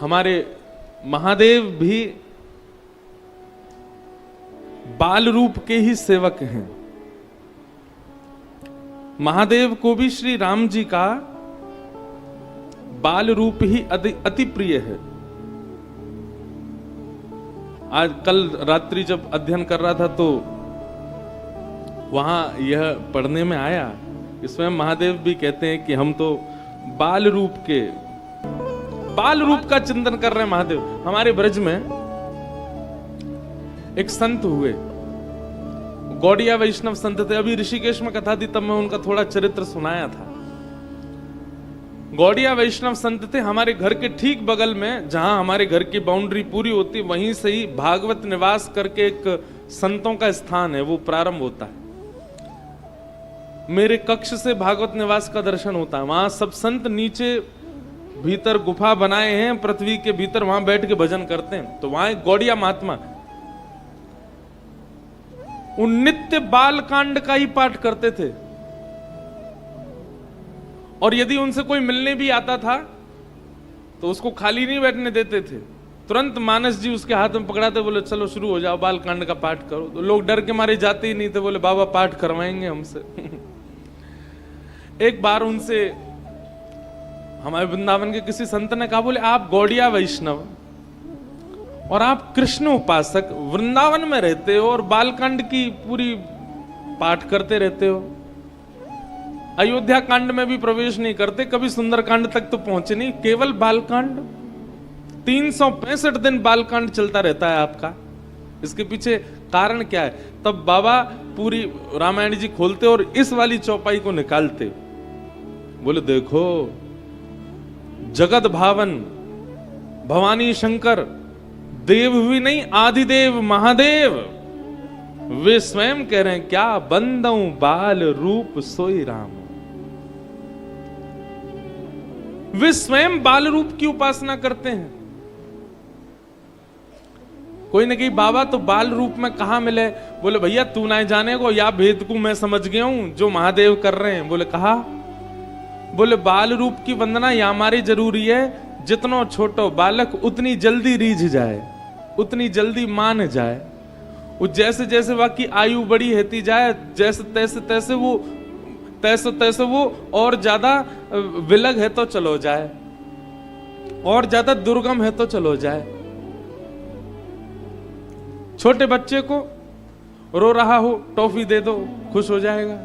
हमारे महादेव भी बाल रूप के ही सेवक हैं। महादेव को भी श्री राम जी का बाल रूप ही अति प्रिय है। आज कल रात्रि जब अध्ययन कर रहा था तो वहां यह पढ़ने में आया कि स्वयं महादेव भी कहते हैं कि हम तो बाल रूप का चिंतन कर रहे हैं। महादेव हमारे ब्रज में एक संत हुए, गौड़िया वैष्णव संत थे। अभी ऋषिकेश में कथा थी तब मैं उनका थोड़ा चरित्र सुनाया था। गौड़िया वैष्णव संत थे। हमारे घर के ठीक बगल में, जहां हमारे घर की बाउंड्री पूरी होती, वहीं से ही भागवत निवास करके एक संतों का स्थान है, वो प्रारंभ होता है। मेरे कक्ष से भागवत निवास का दर्शन होता है। वहां सब संत नीचे भीतर गुफा बनाए हैं पृथ्वी के भीतर, वहां बैठ के भजन करते हैं। तो वहां एक गौड़िया महात्मा उन नित्य बाल कांड का ही पाठ करते थे। और यदि उनसे कोई मिलने भी आता था तो उसको खाली नहीं बैठने देते थे। तुरंत मानस जी उसके हाथ में पकड़ाते, बोले चलो शुरू हो जाओ, बाल कांड का पाठ करो। तो लोग डर के मारे जाते ही नहीं थे, बोले बाबा पाठ करवाएंगे हमसे। एक बार उनसे हमारे वृंदावन के किसी संत ने कहा, बोले आप गौड़िया वैष्णव और आप कृष्ण उपासक वृंदावन में रहते हो और बालकांड की पूरी पाठ करते रहते हो, अयोध्या कांड में भी प्रवेश नहीं करते, कभी सुंदर कांड तक तो पहुंचे नहीं, केवल बालकांड 365 दिन बालकांड चलता रहता है आपका। इसके पीछे कारण क्या है? तब बाबा पूरी रामायण जी खोलते और इस वाली चौपाई को निकालते, बोले देखो जगत भावन भवानी शंकर देव भी नहीं, आदिदेव महादेव वे स्वयं कह रहे हैं, क्या बंदऊ बाल रूप सोई राम। वे स्वयं बाल रूप की उपासना करते हैं। कोई ने कही बाबा तो बाल रूप में कहां मिले? बोले भैया तू ना जाने को, या भेद को मैं समझ गया हूं जो महादेव कर रहे हैं। बोले कहा? बोले बाल रूप की वंदना या हमारी जरूरी है, जितना छोटो बालक उतनी जल्दी रीझ जाए, उतनी जल्दी मान जाए। वो जैसे जैसे बाकी आयु बड़ी होती जाए, जैसे तैसे वो और ज्यादा विलग है तो चलो जाए, और ज्यादा दुर्गम है तो चलो जाए। छोटे बच्चे को रो रहा हो टॉफी दे दो, खुश हो जाएगा।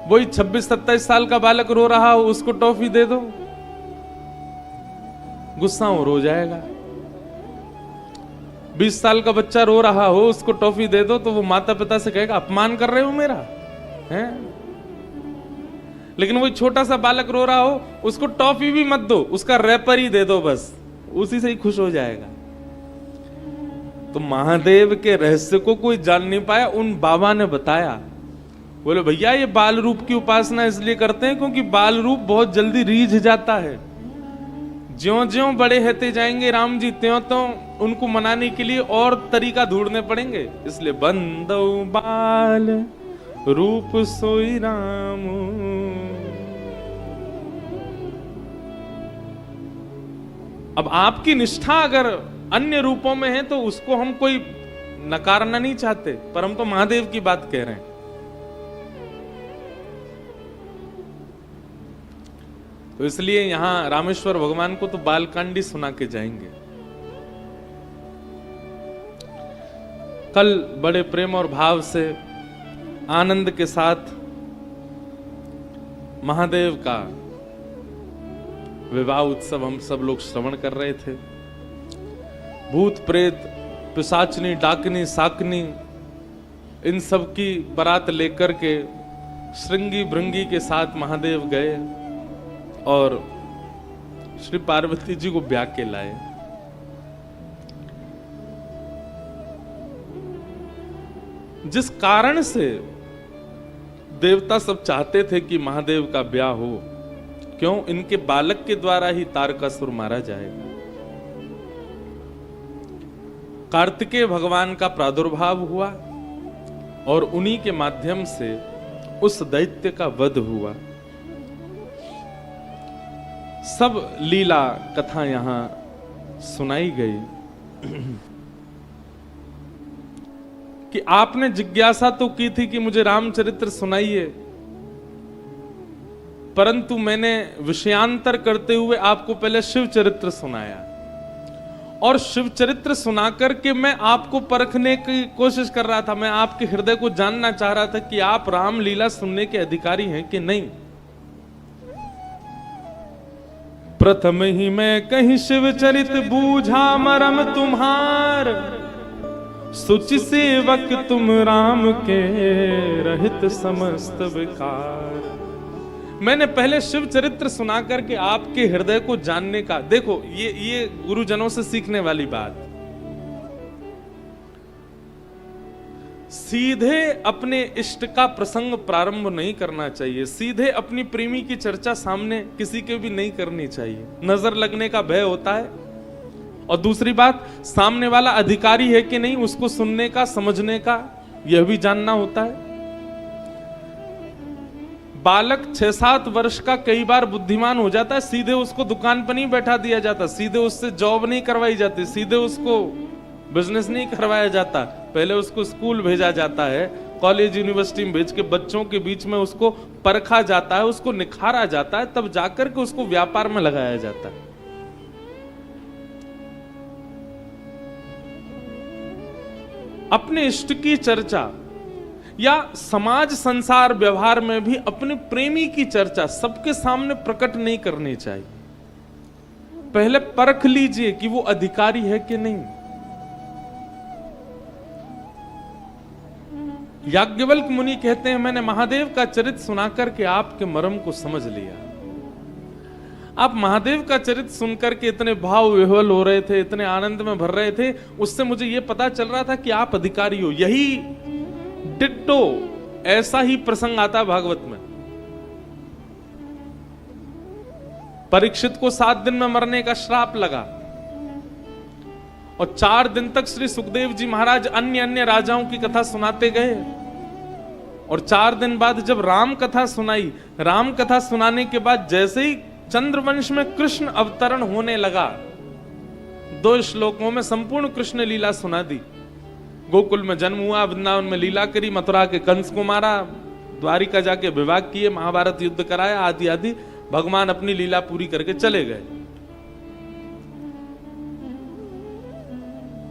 वही 26-27 साल का बालक रो रहा हो, उसको टॉफी दे दो, गुस्सा हो जाएगा। 20 साल का बच्चा रो रहा हो, उसको टॉफी दे दो तो वो माता पिता से कहेगा अपमान कर रहे हो मेरा है। लेकिन वही छोटा सा बालक रो रहा हो, उसको टॉफी भी मत दो, उसका रैपर ही दे दो, बस उसी से ही खुश हो जाएगा। तो महादेव के रहस्य को कोई जान नहीं पाया, उन बाबा ने बताया। बोले भैया ये बाल रूप की उपासना इसलिए करते हैं क्योंकि बाल रूप बहुत जल्दी रीझ जाता है। ज्यों ज्यों बड़े होते जाएंगे राम जी, त्यों तो उनको मनाने के लिए और तरीका ढूंढने पड़ेंगे। इसलिए बंदो बाल रूप सोई राम। अब आपकी निष्ठा अगर अन्य रूपों में है तो उसको हम कोई नकारना नहीं चाहते, पर हम तो महादेव की बात कह रहे हैं। तो इसलिए यहां रामेश्वर भगवान को तो बालकांडी सुना के जाएंगे। कल बड़े प्रेम और भाव से आनंद के साथ महादेव का विवाह उत्सव हम सब लोग श्रवण कर रहे थे। भूत प्रेत पिशाचनी डाकनी साकनी इन सब की बारात लेकर के श्रृंगी भृंगी के साथ महादेव गए और श्री पार्वती जी को ब्याह के लाए। जिस कारण से देवता सब चाहते थे कि महादेव का ब्याह हो, क्यों? इनके बालक के द्वारा ही तारकासुर मारा जाएगा। कार्तिकेय भगवान का प्रादुर्भाव हुआ और उन्हीं के माध्यम से उस दैत्य का वध हुआ। सब लीला कथा यहां सुनाई गई कि आपने जिज्ञासा तो की थी कि मुझे रामचरित्र सुनाइए, परंतु मैंने विषयांतर करते हुए आपको पहले शिव चरित्र सुनाया, और शिव चरित्र सुनाकर के मैं आपको परखने की कोशिश कर रहा था। मैं आपके हृदय को जानना चाह रहा था कि आप रामलीला सुनने के अधिकारी हैं कि नहीं। प्रथम ही मैं कहीं शिव चरित बूझा मरम तुम्हार, सुचि सेवक तुम राम के रहित समस्त विकार। मैंने पहले शिव चरित्र सुना करके आपके हृदय को जानने का, देखो ये गुरुजनों से सीखने वाली बात। सीधे अपने इष्ट का प्रसंग प्रारंभ नहीं करना चाहिए, सीधे अपनी प्रेमी की चर्चा सामने किसी के भी नहीं करनी चाहिए, नजर लगने का भय होता है। और दूसरी बात, सामने वाला अधिकारी है कि नहीं उसको सुनने का, समझने का, यह भी जानना होता है। बालक 6-7 वर्ष का कई बार बुद्धिमान हो जाता है, सीधे उसको दुकान पर नहीं बैठा दिया जाता, सीधे उससे जॉब नहीं करवाई जाती, सीधे उसको बिजनेस नहीं करवाया जाता, पहले उसको स्कूल भेजा जाता है, कॉलेज यूनिवर्सिटी में भेज के बच्चों के बीच में उसको परखा जाता है, उसको निखारा जाता है, तब जाकर के उसको व्यापार में लगाया जाता है। अपने इष्ट की चर्चा या समाज संसार व्यवहार में भी अपने प्रेमी की चर्चा सबके सामने प्रकट नहीं करनी चाहिए। पहले परख लीजिए कि वो अधिकारी है कि नहीं। याज्ञवल्क्य मुनि कहते हैं, मैंने महादेव का चरित्र सुनाकर के आपके मर्म को समझ लिया। आप महादेव का चरित्र सुनकर के इतने भाव विह्वल हो रहे थे, इतने आनंद में भर रहे थे, उससे मुझे यह पता चल रहा था कि आप अधिकारी हो। यही डिट्टो ऐसा ही प्रसंग आता भागवत में। परीक्षित को 7 दिन में मरने का श्राप लगा और 4 दिन तक श्री सुखदेव जी महाराज अन्य राजाओं की कथा सुनाते गए, और 4 दिन बाद जब राम कथा सुनाई, राम कथा सुनाने के बाद जैसे ही चंद्रवंश में कृष्ण अवतरण होने लगा, 2 श्लोकों में संपूर्ण कृष्ण लीला सुना दी। गोकुल में जन्म हुआ, वृंदावन में लीला करी, मथुरा के कंस को मारा, द्वारिका जाके विवाह किए, महाभारत युद्ध कराया, आदि आदि भगवान अपनी लीला पूरी करके चले गए।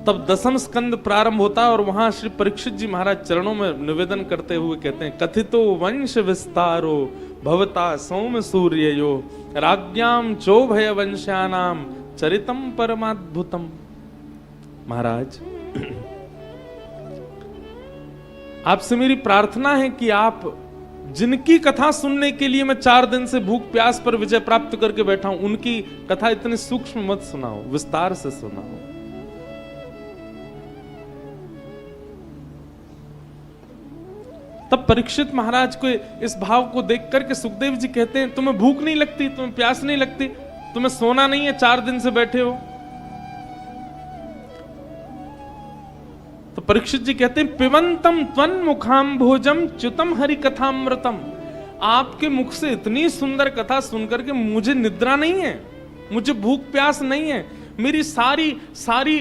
तब 10वां स्कंद प्रारंभ होता है और वहां श्री परीक्षित जी महाराज चरणों में निवेदन करते हुए कहते हैं, कथितो वंश विस्तारो भवता सौम सूर्ययो राज्ञाम चोभय वंश्यानाम चरितम परमाद्भुतम। महाराज, आपसे मेरी प्रार्थना है कि आप जिनकी कथा सुनने के लिए मैं 4 दिन से भूख प्यास पर विजय प्राप्त करके बैठा हूं, उनकी कथा इतनी सूक्ष्म मत सुनाओ, विस्तार से सुनाओ। तब परीक्षित महाराज को इस भाव को देख करके सुखदेव जी कहते हैं, तुम्हें भूख नहीं लगती, तुम्हें प्यास नहीं लगती, तुम्हें सोना नहीं है, 4 दिन से बैठे हो। तो परीक्षित जी कहते हैं, पिबंतम त्वन् मुखाम भोजम च्युतम हरि कथामृतम। आपके मुख से इतनी सुंदर कथा सुनकर के मुझे निद्रा नहीं है, मुझे भूख प्यास नहीं है, मेरी सारी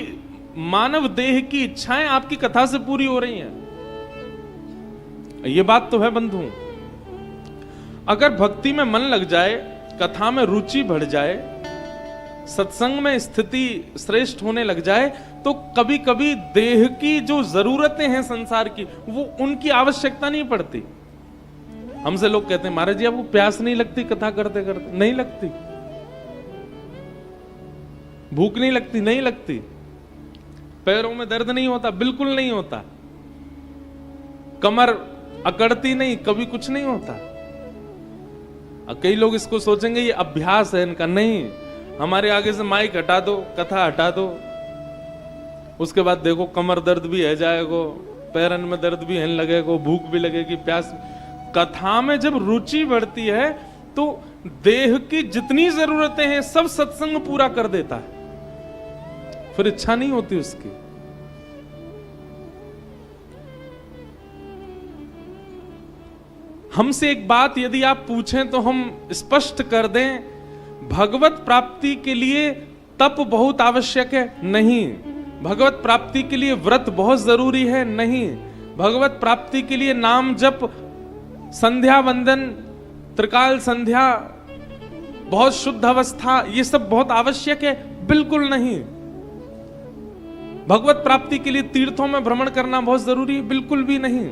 मानव देह की इच्छाएं आपकी कथा से पूरी हो रही हैं। ये बात तो है बंधु, अगर भक्ति में मन लग जाए, कथा में रुचि बढ़ जाए, सत्संग में स्थिति श्रेष्ठ होने लग जाए, तो कभी कभी देह की जो जरूरतें हैं संसार की, वो उनकी आवश्यकता नहीं पड़ती। हमसे लोग कहते हैं, महाराज जी आपको प्यास नहीं लगती कथा करते करते? नहीं लगती। भूख नहीं लगती? नहीं लगती। पैरों में दर्द नहीं होता? बिल्कुल नहीं होता। कमर अकड़ती नहीं? कभी कुछ नहीं होता। कई लोग इसको सोचेंगे ये अभ्यास है इनका। नहीं, हमारे आगे से माइक हटा दो, कथा हटा दो, उसके बाद देखो कमर दर्द भी है जाएगा, पैरन में दर्द भी है लगेगा, भूख भी लगेगी, प्यास। कथा में जब रुचि बढ़ती है तो देह की जितनी जरूरतें हैं सब सत्संग पूरा कर देता है, फिर इच्छा नहीं होती उसकी। हमसे एक बात यदि आप पूछें तो हम स्पष्ट कर दें, भगवत प्राप्ति के लिए तप बहुत आवश्यक है? नहीं। भगवत प्राप्ति के लिए व्रत बहुत जरूरी है? नहीं। भगवत प्राप्ति के लिए नाम जप, संध्या वंदन, त्रिकाल संध्या, बहुत शुद्ध अवस्था, ये सब बहुत आवश्यक है? बिल्कुल नहीं। भगवत प्राप्ति के लिए तीर्थों में भ्रमण करना बहुत जरूरी है? बिल्कुल भी नहीं।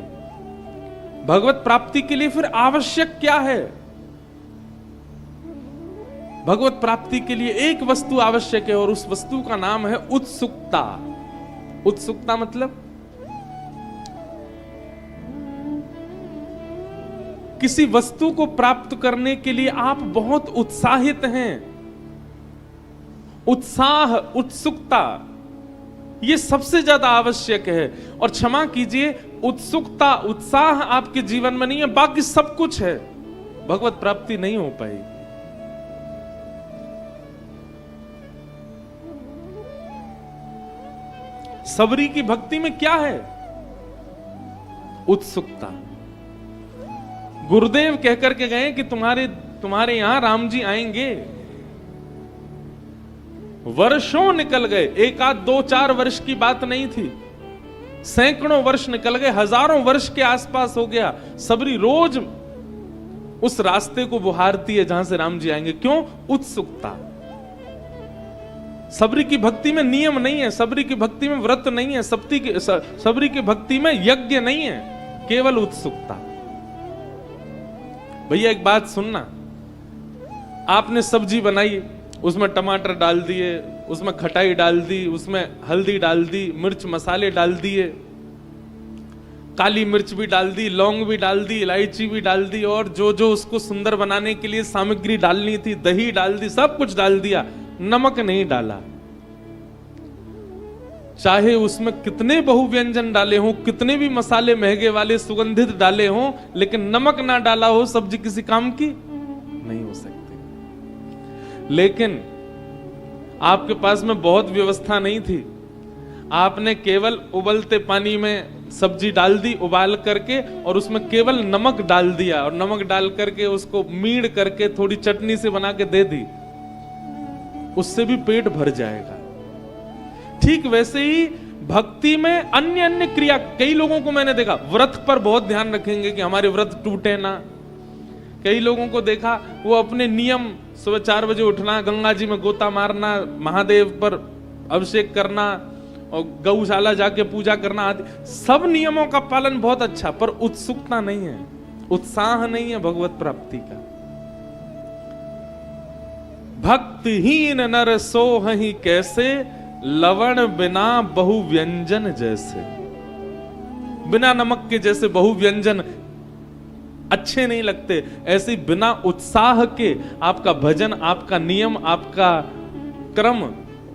भगवत प्राप्ति के लिए फिर आवश्यक क्या है? भगवत प्राप्ति के लिए एक वस्तु आवश्यक है और उस वस्तु का नाम है उत्सुकता। उत्सुकता मतलब किसी वस्तु को प्राप्त करने के लिए आप बहुत उत्साहित हैं। उत्साह, उत्सुकता, यह सबसे ज्यादा आवश्यक है। और क्षमा कीजिए, उत्सुकता, उत्साह आपके जीवन में नहीं है, बाकी सब कुछ है, भगवत प्राप्ति नहीं हो पाएगी। सबरी की भक्ति में क्या है? उत्सुकता। गुरुदेव कहकर के गए कि तुम्हारे यहां राम जी आएंगे। वर्षों निकल गए, एक आध 2-4 वर्ष की बात नहीं थी, सैकड़ों वर्ष निकल गए, हजारों वर्ष के आसपास हो गया। सबरी रोज उस रास्ते को बुहारती है जहां से राम जी आएंगे। क्यों? उत्सुकता। सबरी की भक्ति में नियम नहीं है, सबरी की भक्ति में व्रत नहीं है, सबरी की भक्ति में यज्ञ नहीं है, केवल उत्सुकता। भैया एक बात सुनना, आपने सब्जी बनाई, उसमें टमाटर डाल दिए, उसमें खटाई डाल दी, उसमें हल्दी डाल दी, मिर्च मसाले डाल दिए, काली मिर्च भी डाल दी, लौंग भी डाल दी, इलायची भी डाल दी, और जो जो उसको सुंदर बनाने के लिए सामग्री डालनी थी, दही डाल दी, सब कुछ डाल दिया, नमक नहीं डाला। चाहे उसमें कितने बहुव्यंजन डाले हों, कितने भी मसाले महंगे वाले सुगंधित डाले हों, लेकिन नमक ना डाला हो, सब्जी किसी काम की नहीं हो सकती। लेकिन आपके पास में बहुत व्यवस्था नहीं थी, आपने केवल उबलते पानी में सब्जी डाल दी उबाल करके, और उसमें केवल नमक डाल दिया, और नमक डाल करके उसको मीड़ करके थोड़ी चटनी से बना के दे दी, उससे भी पेट भर जाएगा। ठीक वैसे ही भक्ति में अन्य अन्य क्रिया, कई लोगों को मैंने देखा व्रत पर बहुत ध्यान रखेंगे कि हमारे व्रत टूटे ना। कई लोगों को देखा वो अपने नियम, सुबह 4 बजे उठना, गंगा जी में गोता मारना, महादेव पर अभिषेक करना और गौशाला जाके पूजा करना आदि, सब नियमों का पालन बहुत अच्छा, पर उत्सुकता नहीं है, उत्साह नहीं है भगवत प्राप्ति का। भक्तिहीन नर सोहि कैसे, लवण बिना बहु व्यंजन जैसे। बिना नमक के जैसे बहु व्यंजन अच्छे नहीं लगते, ऐसे बिना उत्साह के आपका भजन, आपका नियम, आपका क्रम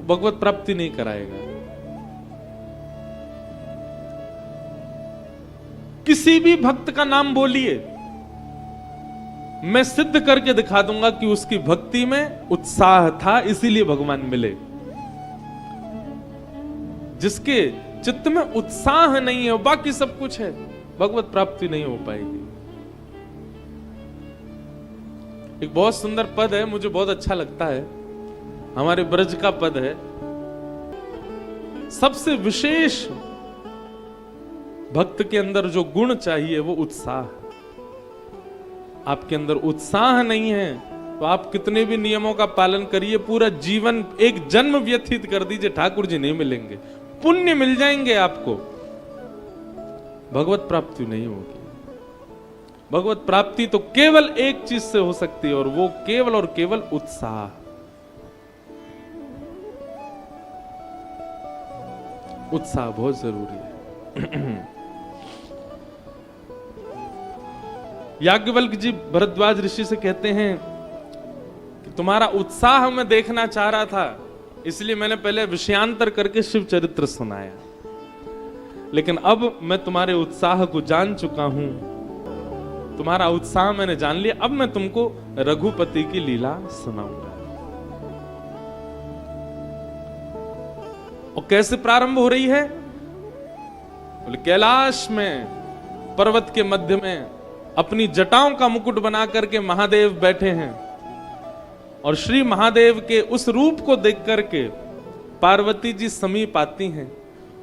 भगवत प्राप्ति नहीं कराएगा। किसी भी भक्त का नाम बोलिए, मैं सिद्ध करके दिखा दूंगा कि उसकी भक्ति में उत्साह था, इसीलिए भगवान मिले। जिसके चित्त में उत्साह नहीं है, बाकी सब कुछ है, भगवत प्राप्ति नहीं हो पाएगी। एक बहुत सुंदर पद है, मुझे बहुत अच्छा लगता है, हमारे ब्रज का पद है। सबसे विशेष भक्त के अंदर जो गुण चाहिए वो उत्साह। आपके अंदर उत्साह नहीं है तो आप कितने भी नियमों का पालन करिए, पूरा जीवन एक जन्म व्यतीत कर दीजिए, ठाकुर जी नहीं मिलेंगे, पुण्य मिल जाएंगे आपको, भगवत प्राप्ति नहीं होगी। भगवत प्राप्ति तो केवल एक चीज से हो सकती है, और वो केवल और केवल उत्साह। उत्साह बहुत जरूरी है। याज्ञवल्क्य जी भरद्वाज ऋषि से कहते हैं कि तुम्हारा उत्साह मैं देखना चाह रहा था, इसलिए मैंने पहले विषयांतर करके शिव चरित्र सुनाया, लेकिन अब मैं तुम्हारे उत्साह को जान चुका हूं, तुम्हारा उत्साह मैंने जान लिया, अब मैं तुमको रघुपति की लीला सुनाऊंगा। और कैसे प्रारंभ हो रही है? बोले कैलाश में पर्वत के मध्य में अपनी जटाओं का मुकुट बना करके महादेव बैठे हैं, और श्री महादेव के उस रूप को देख करके पार्वती जी समीप आती हैं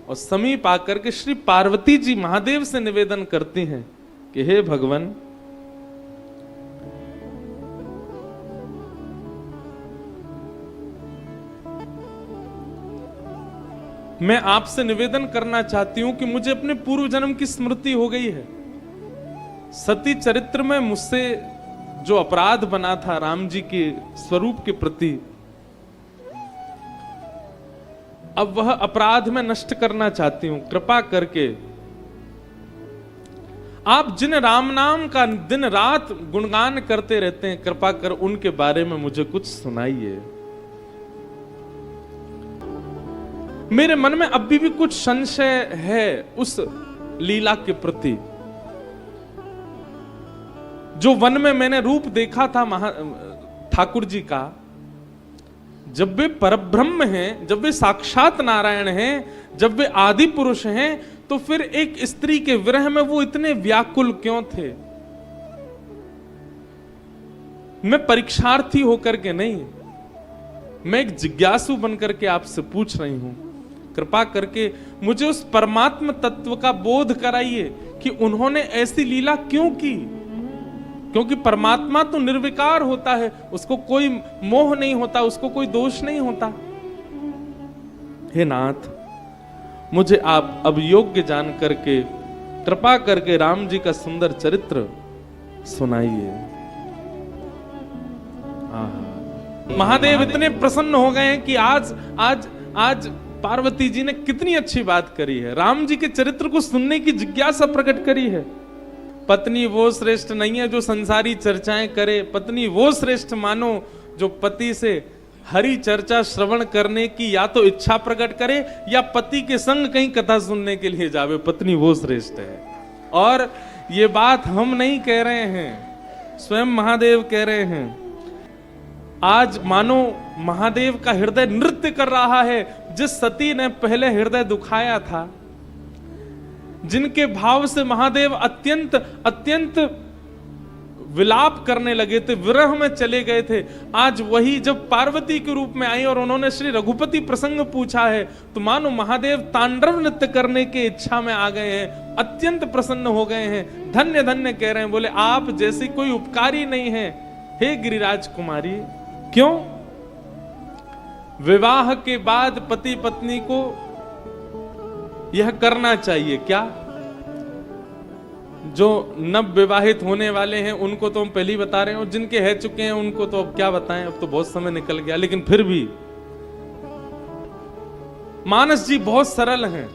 और समीप आकर के श्री पार्वती जी महादेव से निवेदन करती हैं कि हे भगवान, मैं आपसे निवेदन करना चाहती हूं कि मुझे अपने पूर्व जन्म की स्मृति हो गई है। सती चरित्र में मुझसे जो अपराध बना था राम जी के स्वरूप के प्रति, अब वह अपराध मैं नष्ट करना चाहती हूं। कृपा करके आप जिन राम नाम का दिन रात गुणगान करते रहते हैं, कृपा कर उनके बारे में मुझे कुछ सुनाइए। मेरे मन में अभी भी कुछ संशय है उस लीला के प्रति। जो वन में मैंने रूप देखा था ठाकुर जी का, जब वे परब्रह्म हैं, जब वे साक्षात नारायण हैं, जब वे आदि पुरुष हैं, तो फिर एक स्त्री के विरह में वो इतने व्याकुल क्यों थे? मैं परीक्षार्थी होकर के नहीं, मैं एक जिज्ञासु बनकर के आपसे पूछ रही हूं। कृपा करके मुझे उस परमात्म तत्व का बोध कराइए कि उन्होंने ऐसी लीला क्यों की। क्योंकि परमात्मा तो निर्विकार होता है, उसको कोई मोह नहीं होता, उसको कोई दोष नहीं होता। हे नाथ, मुझे आप अब योग्य जान करके कृपा करके राम जी का सुंदर चरित्र सुनाइए। महादेव इतने प्रसन्न हो गए हैं कि आज पार्वती जी ने कितनी अच्छी बात करी है, राम जी के चरित्र को सुनने की जिज्ञासा प्रकट करी है। पत्नी वो श्रेष्ठ नहीं है जो संसारी चर्चाएं करे, पत्नी वो श्रेष्ठ मानो जो पति से हरि चर्चा श्रवण करने की या तो इच्छा प्रकट करे या पति के संग कहीं कथा सुनने के लिए जावे, पत्नी वो श्रेष्ठ है। और ये बात हम नहीं कह रहे हैं, स्वयं महादेव कह रहे हैं। आज मानो महादेव का हृदय नृत्य कर रहा है। जिस सती ने पहले हृदय दुखाया था, जिनके भाव से महादेव अत्यंत अत्यंत विलाप करने लगे थे, विरह में चले गए थे, आज वही जब पार्वती के रूप में आई और उन्होंने श्री रघुपति प्रसंग पूछा है, तो मानो महादेव तांडव नृत्य करने की इच्छा में आ गए हैं, अत्यंत प्रसन्न हो गए हैं, धन्य धन्य कह रहे हैं। बोले आप जैसी कोई उपकारी नहीं है हे गिरिराज कुमारी। क्यों? विवाह के बाद पति पत्नी को यह करना चाहिए क्या? जो नव विवाहित होने वाले हैं उनको तो हम पहले ही बता रहे हैं, और जिनके है चुके हैं उनको तो अब क्या बताएं, अब तो बहुत समय निकल गया। लेकिन फिर भी मानस जी बहुत सरल हैं,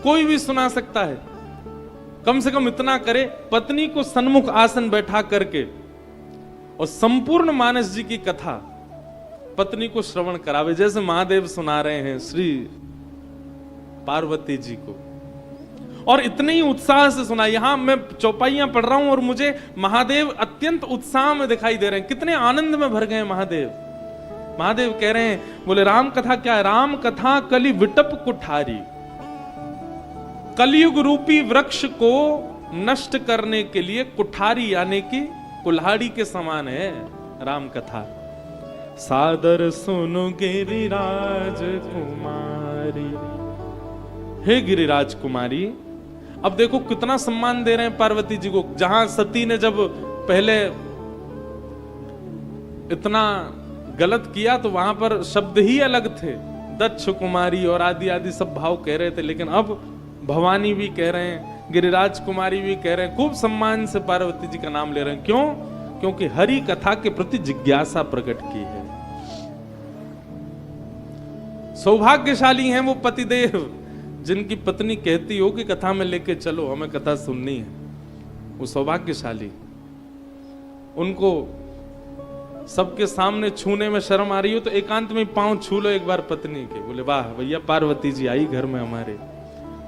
कोई भी सुना सकता है। कम से कम इतना करे, पत्नी को सन्मुख आसन बैठा करके और संपूर्ण मानस जी की कथा पत्नी को श्रवण करावे, जैसे महादेव सुना रहे हैं श्री पार्वती जी को, और इतने ही उत्साह से सुना। यहां मैं चौपाइयां पढ़ रहा हूं और मुझे महादेव अत्यंत उत्साह में दिखाई दे रहे हैं, कितने आनंद में भर गए महादेव। महादेव कह रहे हैं, बोले राम कथा क्या है? राम कथा कलि विटप कुठारी, कलयुग रूपी वृक्ष को नष्ट करने के लिए कुठारी यानी कि कुल्हाड़ी के समान है राम कथा। सादर सुनो गिरिराज कुमारी, हे गिरिराज कुमारी। अब देखो कितना सम्मान दे रहे हैं पार्वती जी को। जहां सती ने जब पहले इतना गलत किया तो वहां पर शब्द ही अलग थे, दक्ष कुमारी और आदि आदि सब भाव कह रहे थे, लेकिन अब भवानी भी कह रहे हैं, गिरिराज कुमारी भी कह रहे हैं, खूब सम्मान से पार्वती जी का नाम ले रहे हैं। क्यों? क्योंकि हरि कथा के प्रति जिज्ञासा प्रकट की है। सौभाग्यशाली हैं वो पतिदेव जिनकी पत्नी कहती हो कि कथा में लेके चलो, हमें कथा सुननी है। वो सौभाग्यशाली। उनको सबके सामने छूने में शर्म आ रही हो तो एकांत में पांव छू लो एक बार पत्नी के। बोले वाह भैया, पार्वती जी आई घर में हमारे,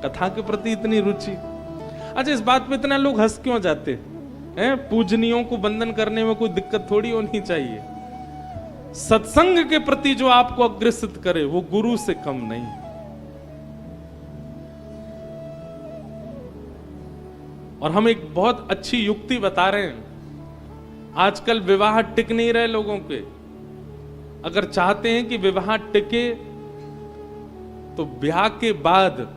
कथा के प्रति इतनी रुचि। अच्छा, इस बात पे इतना लोग हंस क्यों जाते हैं? पूजनियों को बंधन करने में कोई दिक्कत थोड़ी होनी चाहिए। सत्संग के प्रति जो आपको अग्रसित करे वो गुरु से कम नहीं। और हम एक बहुत अच्छी युक्ति बता रहे हैं। आजकल विवाह टिक नहीं रहे लोगों के, अगर चाहते हैं कि विवाह टिके तो ब्याह के बाद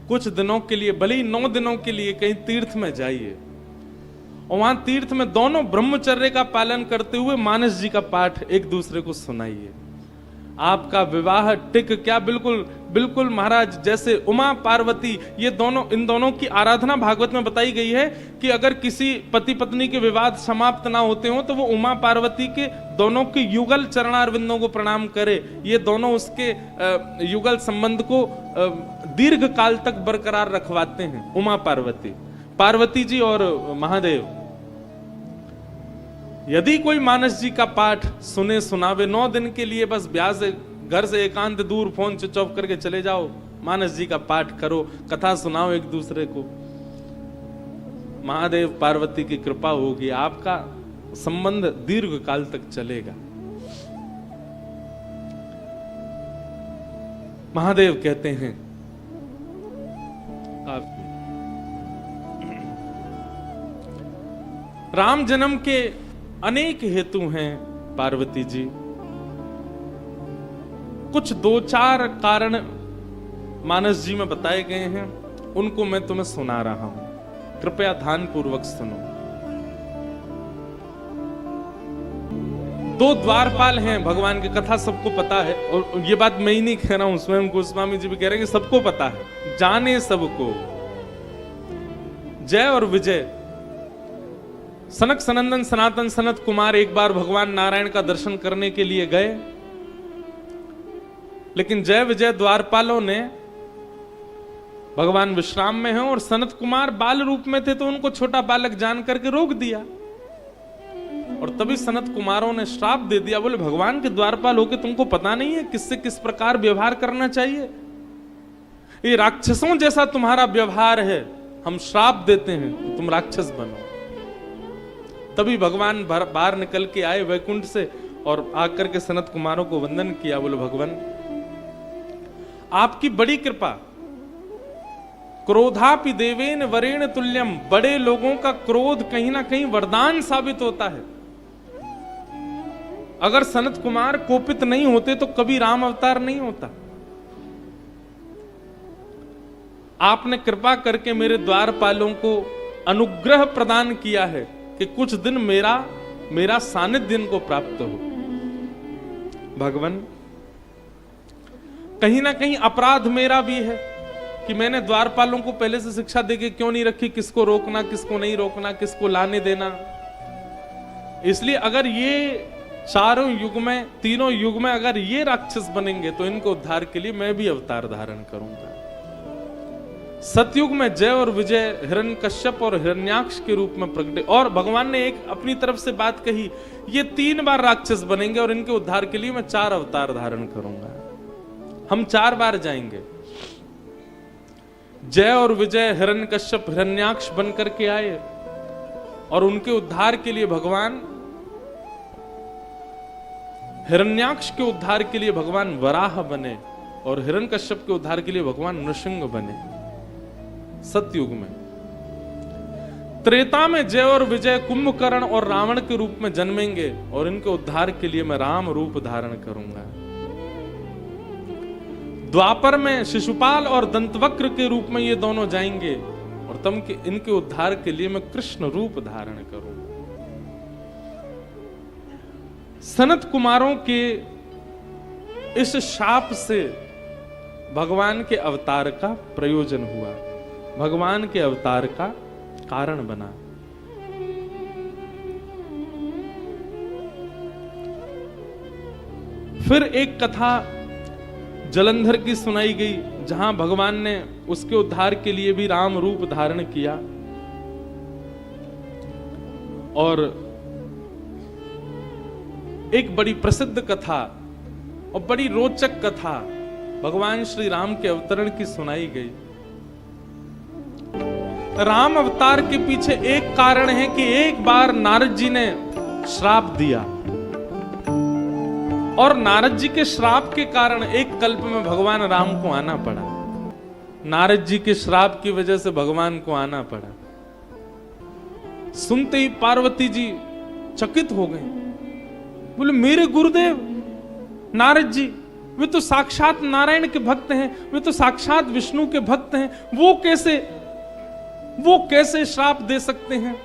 कुछ दिनों के लिए, भले ही 9 दिनों के लिए कहीं तीर्थ में जाइए और वहां तीर्थ में दोनों ब्रह्मचर्य का पालन करते हुए मानस जी का पाठ एक दूसरे को सुनाइए। आपका विवाह टिक क्या, बिल्कुल बिल्कुल महाराज जैसे उमा पार्वती, ये दोनों, इन दोनों की आराधना भागवत में बताई गई है कि अगर किसी पति पत्नी के विवाद समाप्त ना होते हो तो वो उमा पार्वती के दोनों के युगल चरणारविंदों को प्रणाम करे। ये दोनों उसके युगल संबंध को दीर्घ काल तक बरकरार रखवाते हैं। उमा पार्वती, पार्वती जी और महादेव। यदि कोई मानस जी का पाठ सुने सुनावे 9 दिन के लिए, बस ब्याह से घर से एकांत दूर फोन स्विच ऑफ करके चले जाओ, मानस जी का पाठ करो, कथा सुनाओ एक दूसरे को, महादेव पार्वती की कृपा होगी, आपका संबंध दीर्घ काल तक चलेगा। महादेव कहते हैं राम जन्म के अनेक हेतु हैं पार्वती जी, कुछ 2-4 कारण मानस जी में बताए गए हैं, उनको मैं तुम्हें सुना रहा हूं, कृपया ध्यान पूर्वक सुनो। 2 द्वारपाल हैं भगवान की, कथा सबको पता है, और ये बात मैं ही नहीं कह रहा हूं, स्वयं गोस्वामी जी भी कह रहे हैं कि सबको पता है, जाने सबको। जय और विजय। सनक सनंदन सनातन सनत कुमार एक बार भगवान नारायण का दर्शन करने के लिए गए, लेकिन जय विजय द्वारपालों ने, भगवान विश्राम में हैं और सनत कुमार बाल रूप में थे तो उनको छोटा बालक जान करके रोक दिया, और तभी सनत कुमारों ने श्राप दे दिया, बोले भगवान के द्वारपाल होके तुमको पता नहीं है किससे किस प्रकार व्यवहार करना चाहिए, ये राक्षसों जैसा तुम्हारा व्यवहार है, हम श्राप देते हैं तुम राक्षस बनो। तभी भगवान बाहर निकल के आए वैकुंठ से और आकर के सनत कुमारों को वंदन किया, बोले भगवान आपकी बड़ी कृपा, क्रोधापि देवेन वरेण तुल्यम, बड़े लोगों का क्रोध कहीं ना कहीं वरदान साबित होता है। अगर सनत कुमार कोपित नहीं होते तो कभी राम अवतार नहीं होता। आपने कृपा करके मेरे द्वारपालों को अनुग्रह प्रदान किया है कि कुछ दिन मेरा सानिध्य इनको प्राप्त हो। भगवान कहीं ना कहीं अपराध मेरा भी है कि मैंने द्वारपालों को पहले से शिक्षा देके क्यों नहीं रखी, किसको रोकना किसको नहीं रोकना, किसको लाने देना। इसलिए अगर ये चारों युग में, तीनों युग में अगर ये राक्षस बनेंगे तो इनको उद्धार के लिए मैं भी अवतार धारण करूंगा। सतयुग में जय और विजय हिरण्यकश्यप और हिरण्याक्ष के रूप में प्रकटे, और भगवान ने एक अपनी तरफ से बात कही, ये 3 बार राक्षस बनेंगे और इनके उद्धार के लिए मैं 4 अवतार धारण करूंगा। हम 4 बार जाएंगे। जय और विजय हिरण्यकश्यप हिरण्याक्ष बन करके आए और उनके उद्धार के लिए भगवान, हिरण्याक्ष के उद्धार के लिए भगवान वराह बने और हिरण्यकश्यप के उद्धार के लिए भगवान नृसिंह बने। सतयुग में। त्रेता में जय और विजय कुंभकर्ण और रावण के रूप में जन्मेंगे और इनके उद्धार के लिए मैं राम रूप धारण करूंगा। द्वापर में शिशुपाल और दंतवक्र के रूप में ये दोनों जाएंगे और तम के इनके उद्धार के लिए मैं कृष्ण रूप धारण करूंगा। सनत कुमारों के इस शाप से भगवान के अवतार का प्रयोजन हुआ, भगवान के अवतार का कारण बना। फिर एक कथा जलंधर की सुनाई गई जहां भगवान ने उसके उद्धार के लिए भी राम रूप धारण किया, और एक बड़ी प्रसिद्ध कथा और बड़ी रोचक कथा भगवान श्री राम के अवतरण की सुनाई गई। राम अवतार के पीछे एक कारण है कि एक बार नारद जी ने श्राप दिया और नारद जी के श्राप के कारण एक कल्प में भगवान राम को आना पड़ा। नारद जी के श्राप की वजह से भगवान को आना पड़ा। सुनते ही पार्वती जी चकित हो गई। बोले मेरे गुरुदेव नारद जी, वे तो साक्षात नारायण के भक्त हैं, वे तो साक्षात विष्णु के भक्त हैं, वो कैसे श्राप दे सकते हैं?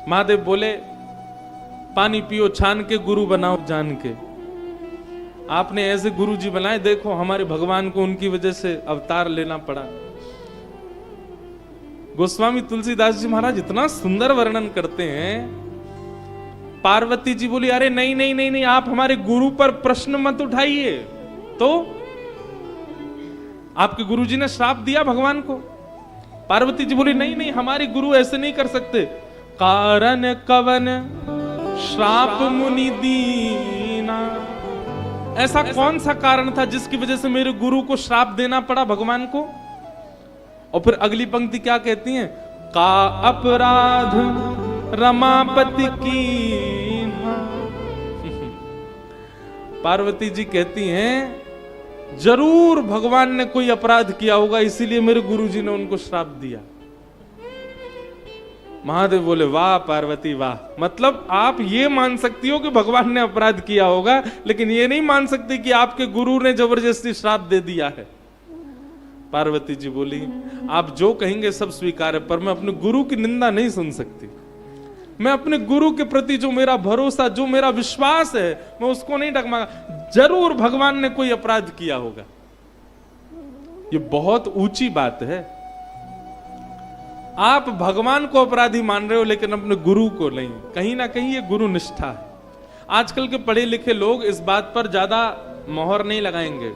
महादेव बोले पानी पियो छान के, गुरु बनाओ जान के। आपने ऐसे गुरु जी बनाए, देखो हमारे भगवान को उनकी वजह से अवतार लेना पड़ा। गोस्वामी तुलसीदास जी महाराज इतना सुंदर वर्णन करते हैं। पार्वती जी बोली अरे नहीं नहीं नहीं नहीं, आप हमारे गुरु पर प्रश्न मत उठाइए। तो आपके गुरु जी ने श्राप दिया भगवान को। पार्वती जी बोली नहीं नहीं, हमारे गुरु ऐसे नहीं कर सकते। कारण कवन श्राप मुनि दीना, ऐसा कौन सा कारण था जिसकी वजह से मेरे गुरु को श्राप देना पड़ा भगवान को? और फिर अगली पंक्ति क्या कहती हैं? का अपराध रमापति की। पार्वती जी कहती हैं जरूर भगवान ने कोई अपराध किया होगा, इसीलिए मेरे गुरुजी ने उनको श्राप दिया। महादेव बोले वाह पार्वती वाह, मतलब आप ये मान सकती हो कि भगवान ने अपराध किया होगा, लेकिन ये नहीं मान सकती कि आपके गुरु ने जबरदस्ती श्राप दे दिया है। पार्वती जी बोली आप जो कहेंगे सब स्वीकार है, पर मैं अपने गुरु की निंदा नहीं सुन सकती। मैं अपने गुरु के प्रति जो मेरा भरोसा, जो मेरा विश्वास है, मैं उसको नहीं डगमगा। जरूर भगवान ने कोई अपराध किया होगा। ये बहुत ऊंची बात है। आप भगवान को अपराधी मान रहे हो लेकिन अपने गुरु को नहीं। कहीं ना कहीं ये गुरु निष्ठा है। आजकल के पढ़े लिखे लोग इस बात पर ज्यादा मोहर नहीं लगाएंगे।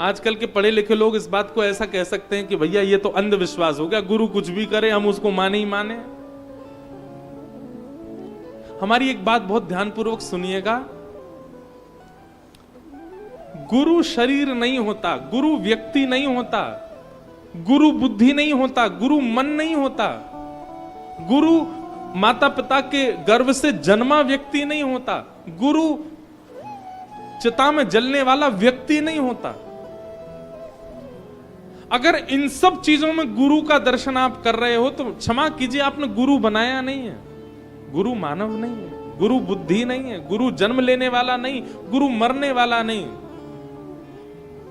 आजकल के पढ़े लिखे लोग इस बात को ऐसा कह सकते हैं कि भैया ये तो अंधविश्वास हो गया, गुरु कुछ भी करे हम उसको माने ही माने। हमारी एक बात बहुत ध्यानपूर्वक सुनिएगा, गुरु शरीर नहीं होता, गुरु व्यक्ति नहीं होता, गुरु बुद्धि नहीं होता, गुरु मन नहीं होता, गुरु माता पिता के गर्भ से जन्मा व्यक्ति नहीं होता, गुरु चिता में जलने वाला व्यक्ति नहीं होता। अगर इन सब चीजों में गुरु का दर्शन आप कर रहे हो तो क्षमा कीजिए, आपने गुरु बनाया नहीं है। गुरु मानव नहीं है, गुरु बुद्धि नहीं है, गुरु जन्म लेने वाला नहीं, गुरु मरने वाला नहीं।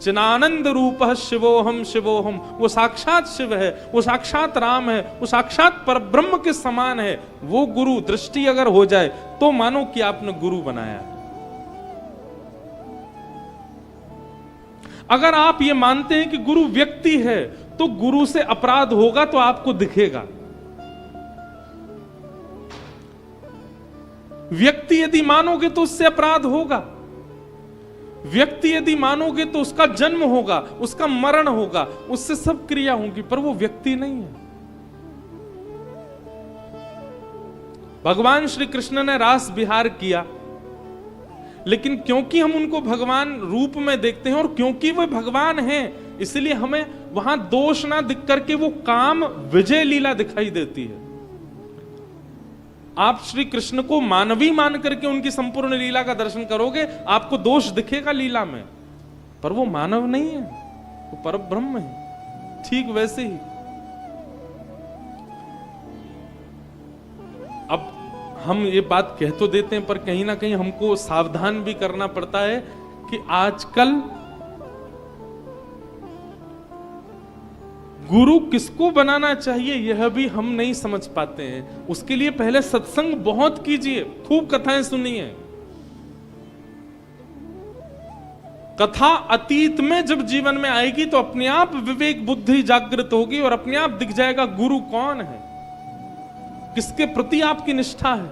चिनानंद रूप शिवोहम शिवोहम, वो साक्षात शिव है, वो साक्षात राम है, वो साक्षात परब्रह्म के समान है। वो गुरु दृष्टि अगर हो जाए तो मानो कि आपने गुरु बनाया। अगर आप ये मानते हैं कि गुरु व्यक्ति है तो गुरु से अपराध होगा तो आपको दिखेगा। व्यक्ति यदि मानोगे तो उससे अपराध होगा। व्यक्ति यदि मानोगे तो उसका जन्म होगा, उसका मरण होगा, उससे सब क्रिया होंगी, पर वो व्यक्ति नहीं है। भगवान श्री कृष्ण ने रास विहार किया, लेकिन क्योंकि हम उनको भगवान रूप में देखते हैं और क्योंकि वे भगवान हैं, इसलिए हमें वहां दोष ना दिख करके वो काम विजय लीला दिखाई देती है। आप श्री कृष्ण को मानवी मान करके उनकी संपूर्ण लीला का दर्शन करोगे, आपको दोष दिखेगा लीला में, पर वो मानव नहीं है, वो परब्रह्म है। ठीक वैसे ही अब हम ये बात कह तो देते हैं, पर कहीं ना कहीं हमको सावधान भी करना पड़ता है कि आजकल गुरु किसको बनाना चाहिए यह भी हम नहीं समझ पाते हैं। उसके लिए पहले सत्संग बहुत कीजिए, खूब कथाएं सुनिए। कथा अतीत में जब जीवन में आएगी तो अपने आप विवेक बुद्धि जागृत होगी और अपने आप दिख जाएगा गुरु कौन है, किसके प्रति आपकी निष्ठा है।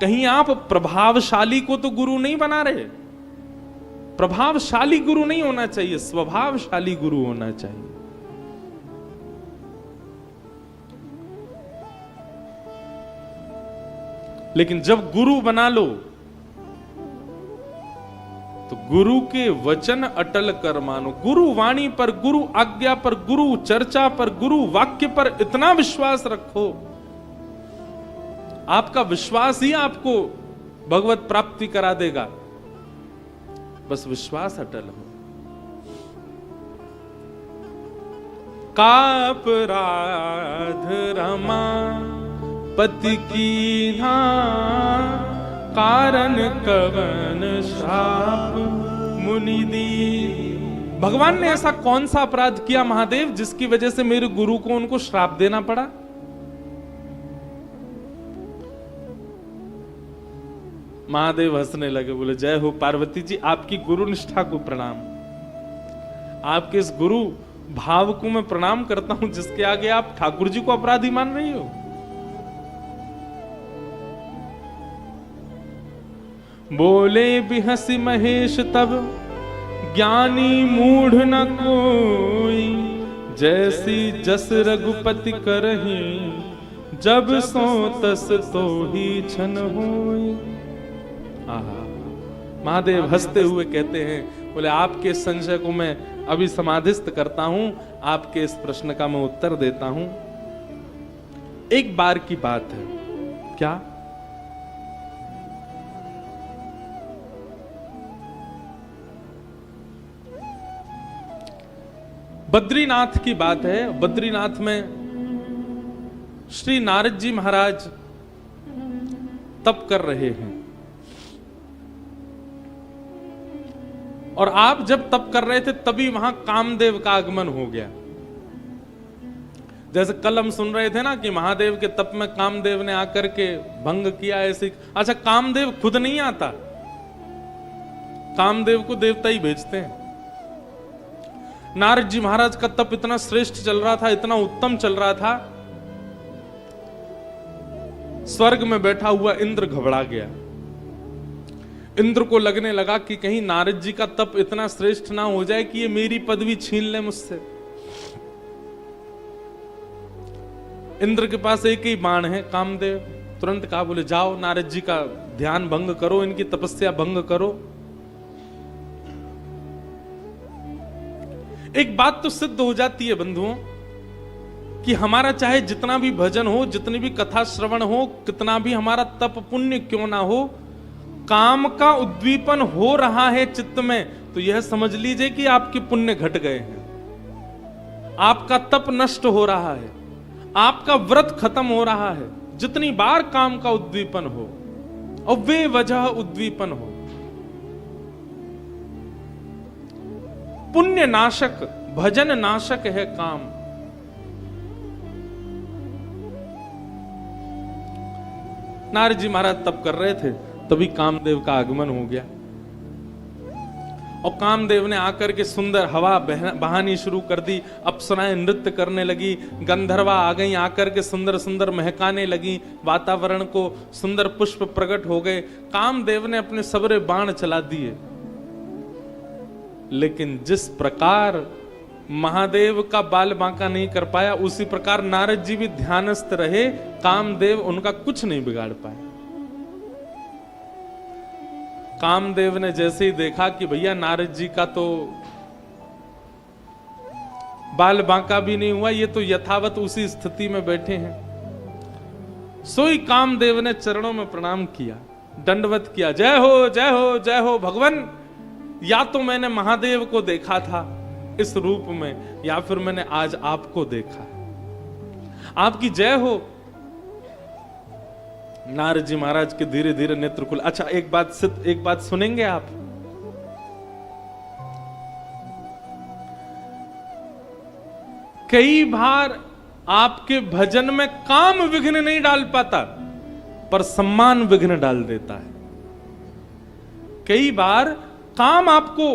कहीं आप प्रभावशाली को तो गुरु नहीं बना रहे। प्रभावशाली गुरु नहीं होना चाहिए, स्वभावशाली गुरु होना चाहिए। लेकिन जब गुरु बना लो तो गुरु के वचन अटल कर मानो। गुरु वाणी पर, गुरु आज्ञा पर, गुरु चर्चा पर, गुरु वाक्य पर इतना विश्वास रखो, आपका विश्वास ही आपको भगवत प्राप्ति करा देगा। बस विश्वास अटल हो। का अपराध रमा पति की ना कारण कवन श्राप मुनि दी। भगवान ने ऐसा कौन सा अपराध किया महादेव जिसकी वजह से मेरे गुरु को उनको श्राप देना पड़ा? महादेव हंसने लगे, बोले जय हो पार्वती जी, आपकी गुरु निष्ठा को प्रणाम। आपके इस गुरु भाव को मैं प्रणाम करता हूं जिसके आगे आप ठाकुर जी को अपराधी मान रही हो। बोले भी हंसी महेश तब ज्ञानी मूढ़ न कोई, जैसी जस रघुपति करही जब सो तस तो ही छन होई। आहा, महादेव हंसते हुए कहते हैं, बोले आपके संशय को मैं अभी समाधिस्थ करता हूं, आपके इस प्रश्न का मैं उत्तर देता हूं। एक बार की बात है, क्या बद्रीनाथ की बात है। बद्रीनाथ में श्री नारद जी महाराज तप कर रहे हैं और आप जब तप कर रहे थे तभी वहां कामदेव का आगमन हो गया। जैसे कल हम सुन रहे थे ना कि महादेव के तप में कामदेव ने आकर के भंग किया ऐसे। अच्छा, कामदेव खुद नहीं आता, कामदेव को देवता ही भेजते हैं। नारद जी महाराज का तप इतना श्रेष्ठ चल रहा था, इतना उत्तम चल रहा था, स्वर्ग में बैठा हुआ इंद्र घबरा गया। इंद्र को लगने लगा कि कहीं नारद जी का तप इतना श्रेष्ठ ना हो जाए कि ये मेरी पदवी छीन ले मुझसे। इंद्र के पास एक ही बाण है, कामदेव। तुरंत कहा, बोले जाओ नारद जी का ध्यान भंग करो, इनकी तपस्या भंग करो। एक बात तो सिद्ध हो जाती है बंधुओं कि हमारा चाहे जितना भी भजन हो, जितनी भी कथा श्रवण हो, कितना भी हमारा तप पुण्य क्यों ना हो, काम का उद्दीपन हो रहा है चित्त में, तो यह समझ लीजिए कि आपके पुण्य घट गए हैं, आपका तप नष्ट हो रहा है, आपका व्रत खत्म हो रहा है। जितनी बार काम का उद्दीपन हो और वे वजह उद्दीपन हो, पुण्य नाशक भजन नाशक है काम। नारद जी महाराज तप कर रहे थे, तभी कामदेव का आगमन हो गया और कामदेव ने आकर के सुंदर हवा बहानी शुरू कर दी। अप्सराएं नृत्य करने लगी, गंधर्वा आ गई, आकर के सुंदर सुंदर महकाने लगी, वातावरण को सुंदर पुष्प प्रकट हो गए। कामदेव ने अपने सबरे बाण चला दिए, लेकिन जिस प्रकार महादेव का बाल बांका नहीं कर पाया, उसी प्रकार नारद जी भी ध्यानस्थ रहे, कामदेव उनका कुछ नहीं बिगाड़ पाए। कामदेव ने जैसे ही देखा कि भैया नारद जी का तो बाल बांका भी नहीं हुआ, ये तो यथावत उसी स्थिति में बैठे हैं, सोई कामदेव ने चरणों में प्रणाम किया, दंडवत किया। जय हो जय हो जय हो भगवान, या तो मैंने महादेव को देखा था इस रूप में, या फिर मैंने आज आपको देखा, आपकी जय हो। नारद जी महाराज के धीरे धीरे नेत्र खुले। अच्छा, एक बात सुनेंगे आप। कई बार आपके भजन में काम विघ्न नहीं डाल पाता, पर सम्मान विघ्न डाल देता है। कई बार काम आपको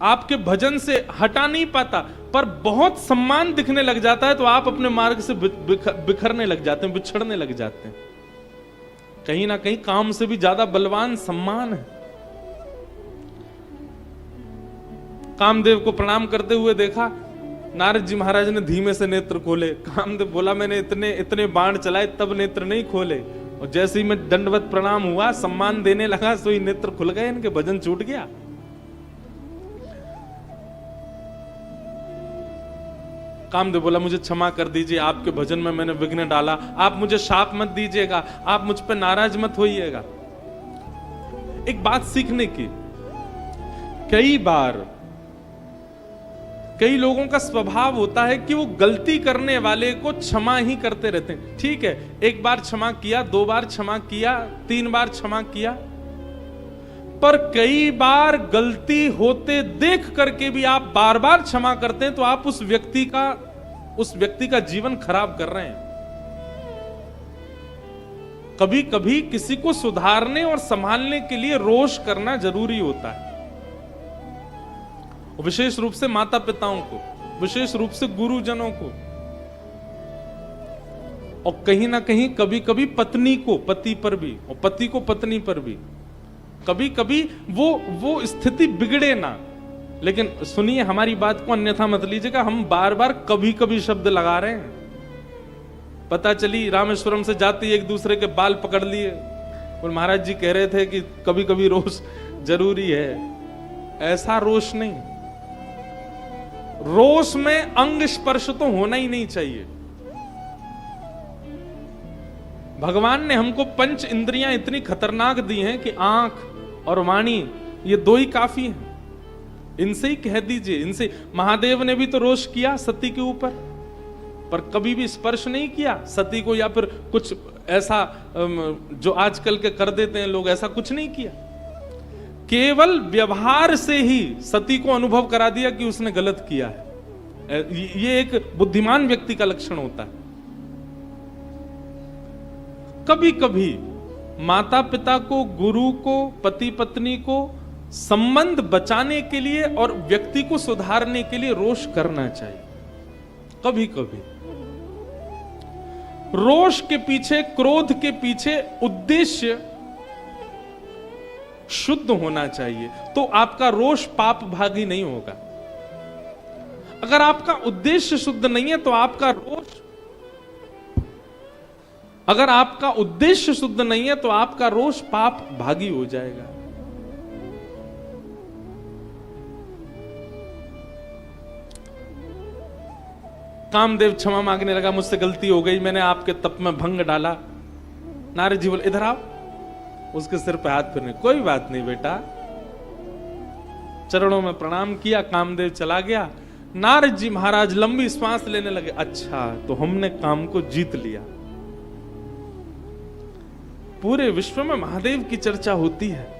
आपके भजन से हटा नहीं पाता, पर बहुत सम्मान दिखने लग जाता है, तो आप अपने मार्ग से बिखरने लग जाते हैं, बिछड़ने लग जाते हैं। कहीं ना कहीं काम से भी ज्यादा बलवान सम्मान है। कामदेव को प्रणाम करते हुए देखा, नारद जी महाराज ने धीमे से नेत्र खोले। कामदेव बोला, मैंने इतने बाण चलाए तब नेत्र नहीं खोले, और जैसे ही मैं दंडवत प्रणाम हुआ, सम्मान देने लगा, सो ही नेत्र खुल गए, इनके भजन छूट गया। कामदेव बोला, मुझे क्षमा कर दीजिए, आपके भजन में मैंने विघ्न डाला, आप मुझे शाप मत दीजिएगा, आप मुझ पर नाराज मत होइएगा। एक बात सीखने की, कई कई लोगों का स्वभाव होता है कि वो गलती करने वाले को क्षमा ही करते रहते हैं। ठीक है, एक बार क्षमा किया, 2 बार क्षमा किया, 3 बार क्षमा किया, पर कई बार गलती होते देख करके भी आप बार बार क्षमा करते हैं, तो आप उस व्यक्ति का जीवन खराब कर रहे हैं। कभी कभी किसी को सुधारने और संभालने के लिए रोष करना जरूरी होता है, विशेष रूप से माता पिताओं को, विशेष रूप से गुरुजनों को, और कहीं ना कहीं कभी कभी पत्नी को पति पर भी, और पति को पत्नी पर भी। कभी कभी वो स्थिति बिगड़े ना, लेकिन सुनिए हमारी बात को अन्यथा मत लीजिएगा, हम बार बार कभी कभी शब्द लगा रहे हैं। पता चली रामेश्वरम से जाते एक दूसरे के बाल पकड़ लिए और महाराज जी कह रहे थे कि कभी कभी रोष जरूरी है। ऐसा रोष नहीं, रोष में अंग स्पर्श तो होना ही नहीं चाहिए। भगवान ने हमको 5 इंद्रियां इतनी खतरनाक दी हैं कि आंख और वाणी, ये 2 ही काफी हैं। इनसे ही कह दीजिए, इनसे। महादेव ने भी तो रोष किया सती के ऊपर, पर कभी भी स्पर्श नहीं किया सती को, या फिर कुछ ऐसा जो आजकल के कर देते हैं लोग, ऐसा कुछ नहीं किया। केवल व्यवहार से ही सती को अनुभव करा दिया कि उसने गलत किया है। ये एक बुद्धिमान व्यक्ति का लक्षण होता है। कभी कभी माता पिता को, गुरु को, पति पत्नी को संबंध बचाने के लिए और व्यक्ति को सुधारने के लिए रोष करना चाहिए। कभी कभी रोष के पीछे, क्रोध के पीछे उद्देश्य शुद्ध होना चाहिए, तो आपका रोष पाप भागी नहीं होगा। अगर आपका उद्देश्य शुद्ध नहीं है तो आपका रोष, अगर आपका उद्देश्य शुद्ध नहीं है तो आपका रोष पाप भागी हो जाएगा। कामदेव क्षमा मांगने लगा, मुझसे गलती हो गई, मैंने आपके तप में भंग डाला। नारद जी बोले इधर आओ, उसके सिर पे हाथ फिरने, कोई बात नहीं बेटा, चरणों में प्रणाम किया, कामदेव चला गया। नारद जी महाराज लंबी सांस लेने लगे, अच्छा तो हमने काम को जीत लिया। पूरे विश्व में महादेव की चर्चा होती है,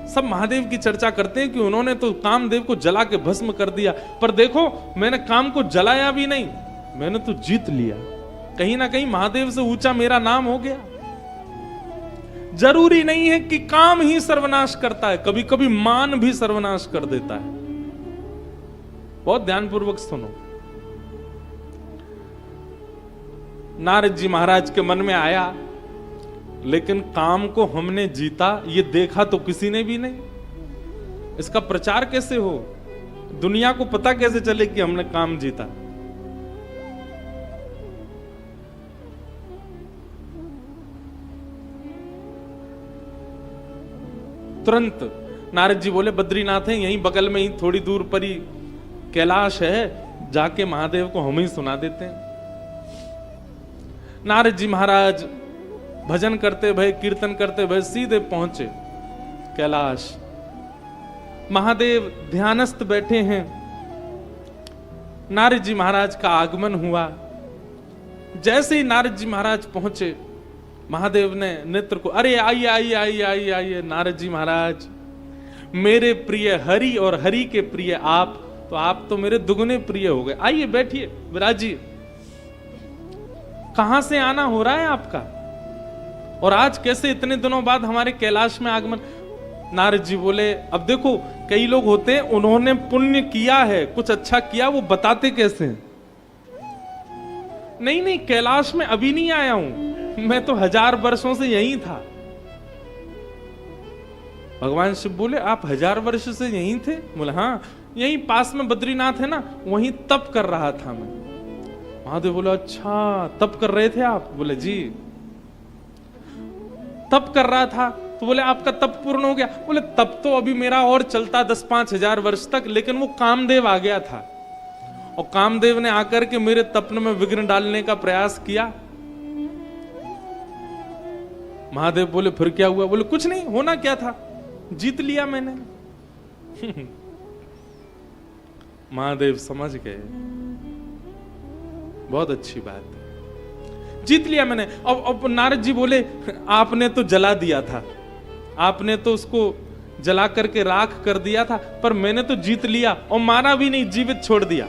सब महादेव की चर्चा करते हैं कि उन्होंने तो कामदेव को जला के भस्म कर दिया, पर देखो मैंने काम को जलाया भी नहीं, मैंने तो जीत लिया। कहीं ना कहीं महादेव से ऊंचा मेरा नाम हो गया। जरूरी नहीं है कि काम ही सर्वनाश करता है, कभी कभी मान भी सर्वनाश कर देता है। बहुत ध्यानपूर्वक सुनो। नारद जी महाराज के मन में आया, लेकिन काम को हमने जीता ये देखा तो किसी ने भी नहीं। इसका प्रचार कैसे हो, दुनिया को पता कैसे चले कि हमने काम जीता। तुरंत नारद जी बोले बद्रीनाथ है यहीं बगल में ही, थोड़ी दूर पर ही कैलाश है, जाके महादेव को हम ही सुना देते हैं। नारद जी महाराज भजन करते भय, कीर्तन करते भय सीधे पहुंचे कैलाश। महादेव ध्यानस्थ बैठे हैं। नारद जी महाराज का आगमन हुआ। जैसे ही नारद जी महाराज पहुंचे, महादेव ने नेत्र को, अरे आइए आइए आइए आइए आइए नारद जी महाराज, मेरे प्रिय हरि और हरि के प्रिय आप, तो आप तो मेरे दुगने प्रिय हो गए। आइए बैठिए, विराजिए। कहां से आना हो रहा है आपका, और आज कैसे इतने दिनों बाद हमारे कैलाश में आगमन। नारद जी बोले अब देखो कई लोग होते हैं, उन्होंने पुण्य किया है, कुछ अच्छा किया, वो बताते कैसे हैं? नहीं नहीं, कैलाश में अभी नहीं आया हूं, मैं तो 1000 वर्षों से यहीं था। भगवान शिव बोले आप 1000 वर्ष से यहीं थे? बोले हाँ, यहीं पास में बद्रीनाथ है ना, वहीं तप कर रहा था मैं। महादेव बोले अच्छा तप कर रहे थे आप? बोले जी तप कर रहा था। तो बोले आपका तप पूर्ण हो गया? बोले तप तो अभी मेरा और चलता 10-5 हजार वर्ष तक, लेकिन वो कामदेव आ गया था, और कामदेव ने आकर के मेरे तपन में विघ्न डालने का प्रयास किया। महादेव बोले फिर क्या हुआ? बोले कुछ नहीं, होना क्या था, जीत लिया मैंने। महादेव समझ गए, बहुत अच्छी बात है, जीत लिया मैंने। अब नारद जी बोले, आपने तो जला दिया था, आपने तो उसको जला करके राख कर दिया था, पर मैंने तो जीत लिया और मारा भी नहीं, जीवित छोड़ दिया।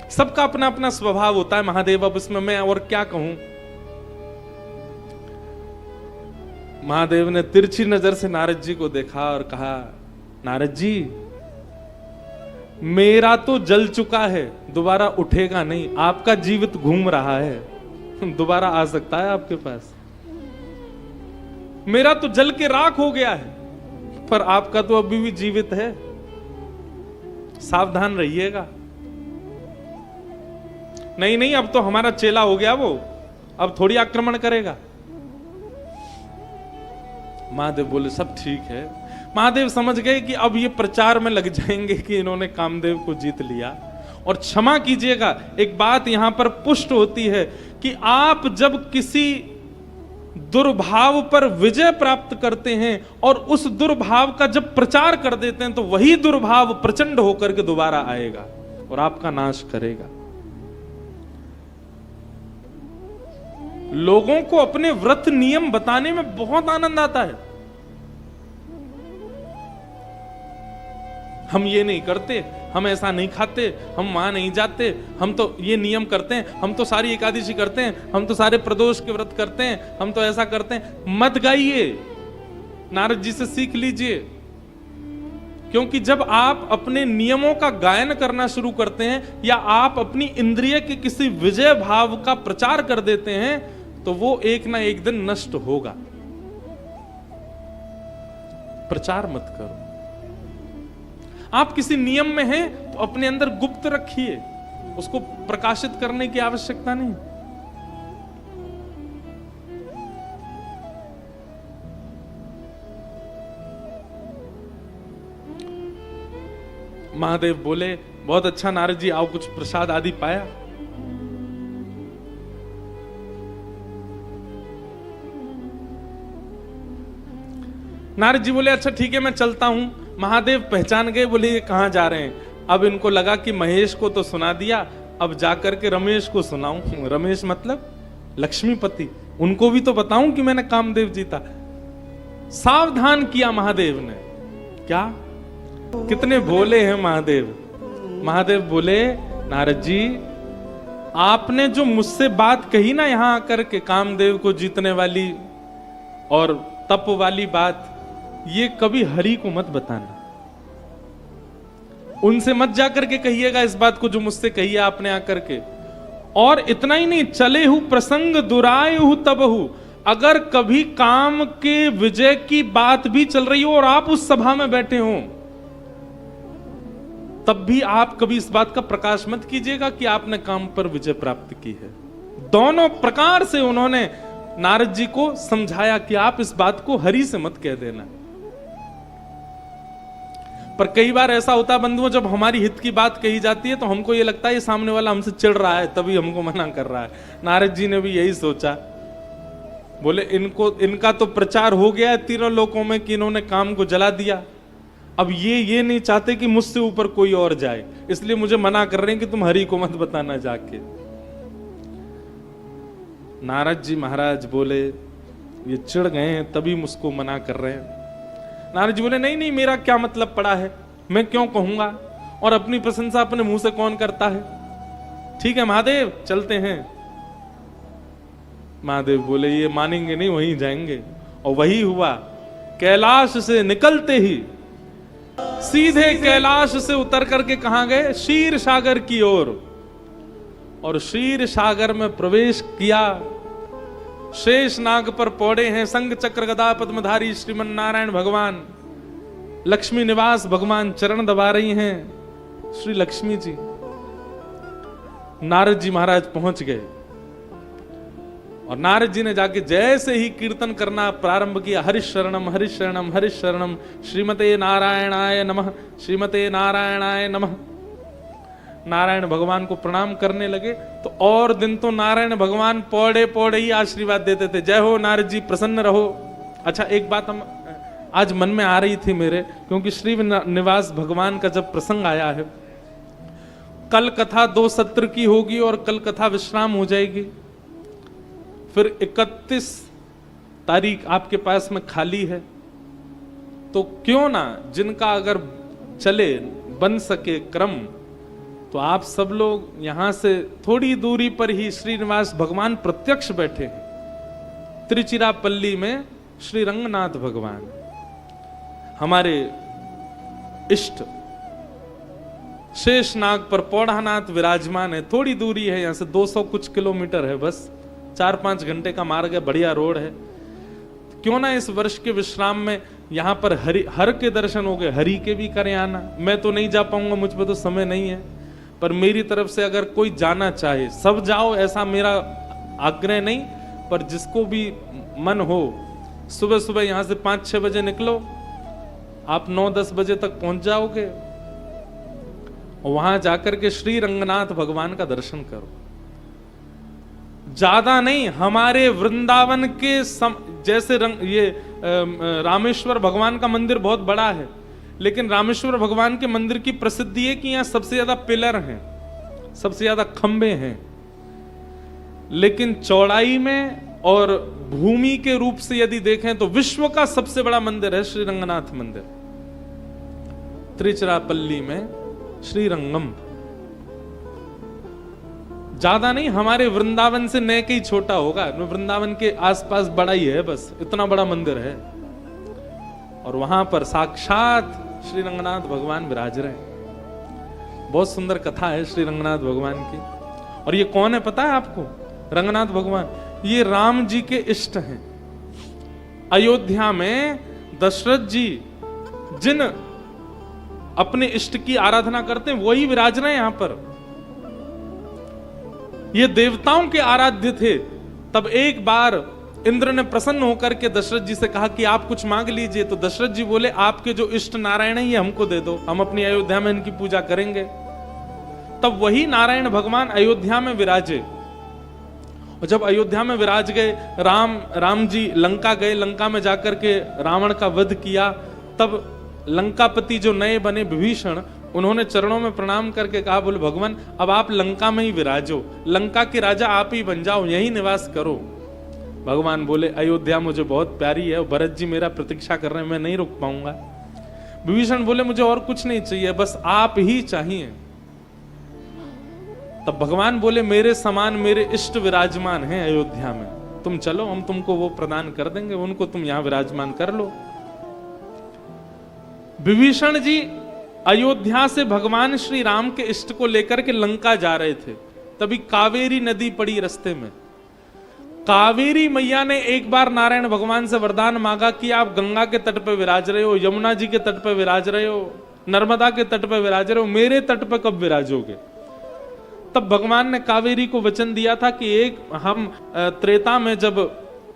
सबका अपना अपना स्वभाव होता है महादेव, अब इसमें मैं और क्या कहूं। महादेव ने तिरछी नजर से नारद जी को देखा और कहा, नारद जी मेरा तो जल चुका है, दोबारा उठेगा नहीं, आपका जीवित घूम रहा है, दोबारा आ सकता है आपके पास। मेरा तो जल के राख हो गया है, पर आपका तो अभी भी जीवित है, सावधान रहिएगा। नहीं नहीं, अब तो हमारा चेला हो गया वो, अब थोड़ी आक्रमण करेगा। महादेव बोले सब ठीक है। महादेव समझ गए कि अब ये प्रचार में लग जाएंगे कि इन्होंने कामदेव को जीत लिया। और क्षमा कीजिएगा, एक बात यहां पर पुष्ट होती है कि आप जब किसी दुर्भाव पर विजय प्राप्त करते हैं और उस दुर्भाव का जब प्रचार कर देते हैं, तो वही दुर्भाव प्रचंड होकर के दोबारा आएगा और आपका नाश करेगा। लोगों को अपने व्रत नियम बताने में बहुत आनंद आता है। हम ये नहीं करते, हम ऐसा नहीं खाते, हम वहां नहीं जाते, हम तो ये नियम करते हैं, हम तो सारी एकादशी करते हैं, हम तो सारे प्रदोष के व्रत करते हैं, हम तो ऐसा करते हैं। मत गाइए, नारद जी से सीख लीजिए। क्योंकि जब आप अपने नियमों का गायन करना शुरू करते हैं या आप अपनी इंद्रिय के किसी विजय भाव का प्रचार कर देते हैं, तो वो एक ना एक दिन नष्ट होगा। प्रचार मत करो। आप किसी नियम में हैं तो अपने अंदर गुप्त रखिए, उसको प्रकाशित करने की आवश्यकता नहीं। महादेव बोले, बहुत अच्छा नारद जी, आओ कुछ प्रसाद आदि पाया? नारद जी बोले, अच्छा ठीक है मैं चलता हूं। महादेव पहचान गए, बोले ये कहां जा रहे हैं। अब इनको लगा कि महेश को तो सुना दिया, अब जाकर के रमेश को सुनाऊं। रमेश मतलब लक्ष्मीपति, उनको भी तो बताऊं कि मैंने कामदेव जीता। सावधान किया महादेव ने। क्या कितने भोले हैं महादेव। महादेव बोले, नारद जी आपने जो मुझसे बात कही ना यहां आकर के, कामदेव को जीतने वाली और तप वाली बात, ये कभी हरि को मत बताना। उनसे मत जाकर के कहिएगा इस बात को जो मुझसे कही है आपने आकर के। और इतना ही नहीं, चले हु प्रसंग दुरायु तबहु, अगर कभी काम के विजय की बात भी चल रही हो और आप उस सभा में बैठे हो, तब भी आप कभी इस बात का प्रकाश मत कीजिएगा कि आपने काम पर विजय प्राप्त की है। दोनों प्रकार से उन्होंने नारद जी को समझाया कि आप इस बात को हरि से मत कह देना। पर कई बार ऐसा होता है बंधुओं, जब हमारी हित की बात कही जाती है तो हमको ये लगता है ये सामने वाला हमसे चिढ़ रहा है, तभी हमको मना कर रहा है। नारद जी ने भी यही सोचा, बोले इनका तो प्रचार हो गया है तीनों लोकों में कि इन्होंने काम को जला दिया। अब ये नहीं चाहते कि मुझसे ऊपर कोई और जाए, इसलिए मुझे मना कर रहे हैं कि तुम हरि को मत बताना जाके। नारद जी महाराज बोले, ये चिढ़ गए हैं तभी मुझको मना कर रहे हैं। नारद जी बोले, नहीं नहीं, मेरा क्या मतलब पड़ा है, मैं क्यों कहूंगा, और अपनी प्रशंसा अपने मुंह से कौन करता है। ठीक है महादेव चलते हैं। महादेव बोले, ये मानेंगे नहीं, वहीं जाएंगे। और वही हुआ। कैलाश से निकलते ही सीधे कैलाश से उतर करके कहां गए, क्षीर सागर की ओर। और क्षीर सागर में प्रवेश किया। शेष नाग पर पौड़े हैं संग चक्र गदा पद्मधारी श्रीमन नारायण भगवान। लक्ष्मी निवास भगवान चरण दबा रही हैं श्री लक्ष्मी जी। नारद जी महाराज पहुंच गए और नारद जी ने जाके जैसे ही कीर्तन करना प्रारंभ किया, हरिश शरणम हरिश शरणम हरिश शरणम, श्रीमते नारायणाय नमः श्रीमते नारायणाय नमः। नारायण भगवान को प्रणाम करने लगे। तो और दिन तो नारायण भगवान पौड़े पौड़े ही आशीर्वाद देते थे, जय हो नारद जी, प्रसन्न रहो। अच्छा एक बात हम आज मन में आ रही थी मेरे, क्योंकि श्री निवास भगवान का जब प्रसंग आया है, कल कथा 2 सत्र की होगी और कल कथा विश्राम हो जाएगी, फिर 31 तारीख आपके पास में खाली है, तो क्यों ना जिनका अगर चले बन सके क्रम, तो आप सब लोग यहां से थोड़ी दूरी पर ही श्रीनिवास भगवान प्रत्यक्ष बैठे हैं। तिरुचिरापल्ली में श्री रंगनाथ भगवान हमारे इष्ट शेषनाग पर पौढ़ानाथ विराजमान है। थोड़ी दूरी है यहां से, 200 कुछ किलोमीटर है, बस 4-5 घंटे का मार्ग है, बढ़िया रोड है। क्यों ना इस वर्ष के विश्राम में यहां पर हर के दर्शन हो गए, हरि के भी करें आना। मैं तो नहीं जा पाऊंगा, मुझ पर तो समय नहीं है, पर मेरी तरफ से अगर कोई जाना चाहे, सब जाओ ऐसा मेरा आग्रह नहीं, पर जिसको भी मन हो सुबह सुबह यहां से 5-6 बजे निकलो, आप 9-10 बजे तक पहुंच जाओगे, वहां जाकर के श्री रंगनाथ भगवान का दर्शन करो। ज्यादा नहीं, हमारे वृंदावन के जैसे ये रामेश्वर भगवान का मंदिर बहुत बड़ा है, लेकिन रामेश्वर भगवान के मंदिर की प्रसिद्धि है कि यहां सबसे ज्यादा पिलर हैं, सबसे ज्यादा खंबे हैं, लेकिन चौड़ाई में और भूमि के रूप से यदि देखें तो विश्व का सबसे बड़ा मंदिर है श्री रंगनाथ मंदिर, तिरुचिरापल्ली में श्रीरंगम। ज्यादा नहीं, हमारे वृंदावन से न के ही छोटा होगा, वृंदावन के आसपास बड़ा ही है, बस इतना बड़ा मंदिर है, और वहां पर साक्षात श्री रंगनाथ भगवान विराज रहे हैं। बहुत सुंदर कथा है श्री रंगनाथ भगवान की। और ये कौन है पता है आपको? रंगनाथ भगवान ये राम जी के इष्ट हैं। अयोध्या में दशरथ जी जिन अपने इष्ट की आराधना करते हैं, वही विराज रहे हैं यहां पर। ये देवताओं के आराध्य थे। तब एक बार इंद्र ने प्रसन्न होकर के दशरथ जी से कहा कि आप कुछ मांग लीजिए, तो दशरथ जी बोले आपके जो इष्ट नारायण है ये हमको दे दो, हम अपनी अयोध्या में इनकी पूजा करेंगे। तब वही नारायण भगवान अयोध्या में विराजे, और जब अयोध्या में विराज गए, राम जी लंका गए, लंका में जाकर के रावण का वध किया। तब लंकापति जो नए बने विभीषण, उन्होंने चरणों में प्रणाम करके कहा, बोले भगवान अब आप लंका में ही विराजो, लंका के राजा आप ही बन जाओ, यही निवास करो। भगवान बोले अयोध्या मुझे बहुत प्यारी है, भरत जी मेरा प्रतीक्षा कर रहे हैं, मैं नहीं रुक पाऊंगा। विभीषण बोले मुझे और कुछ नहीं चाहिए, बस आप ही चाहिए। तब भगवान बोले मेरे समान मेरे इष्ट विराजमान हैं अयोध्या में, तुम चलो हम तुमको वो प्रदान कर देंगे, उनको तुम यहां विराजमान कर लो। विभीषण जी अयोध्या से भगवान श्री राम के इष्ट को लेकर के लंका जा रहे थे, तभी कावेरी नदी पड़ी रास्ते में। कावेरी मैया ने एक बार नारायण भगवान से वरदान मांगा कि आप गंगा के तट पर विराज रहे हो, यमुना जी के तट पर विराज रहे हो, नर्मदा के तट पर विराज रहे हो, मेरे तट पर कब विराजोगे? तब भगवान ने कावेरी को वचन दिया था कि एक हम त्रेता में जब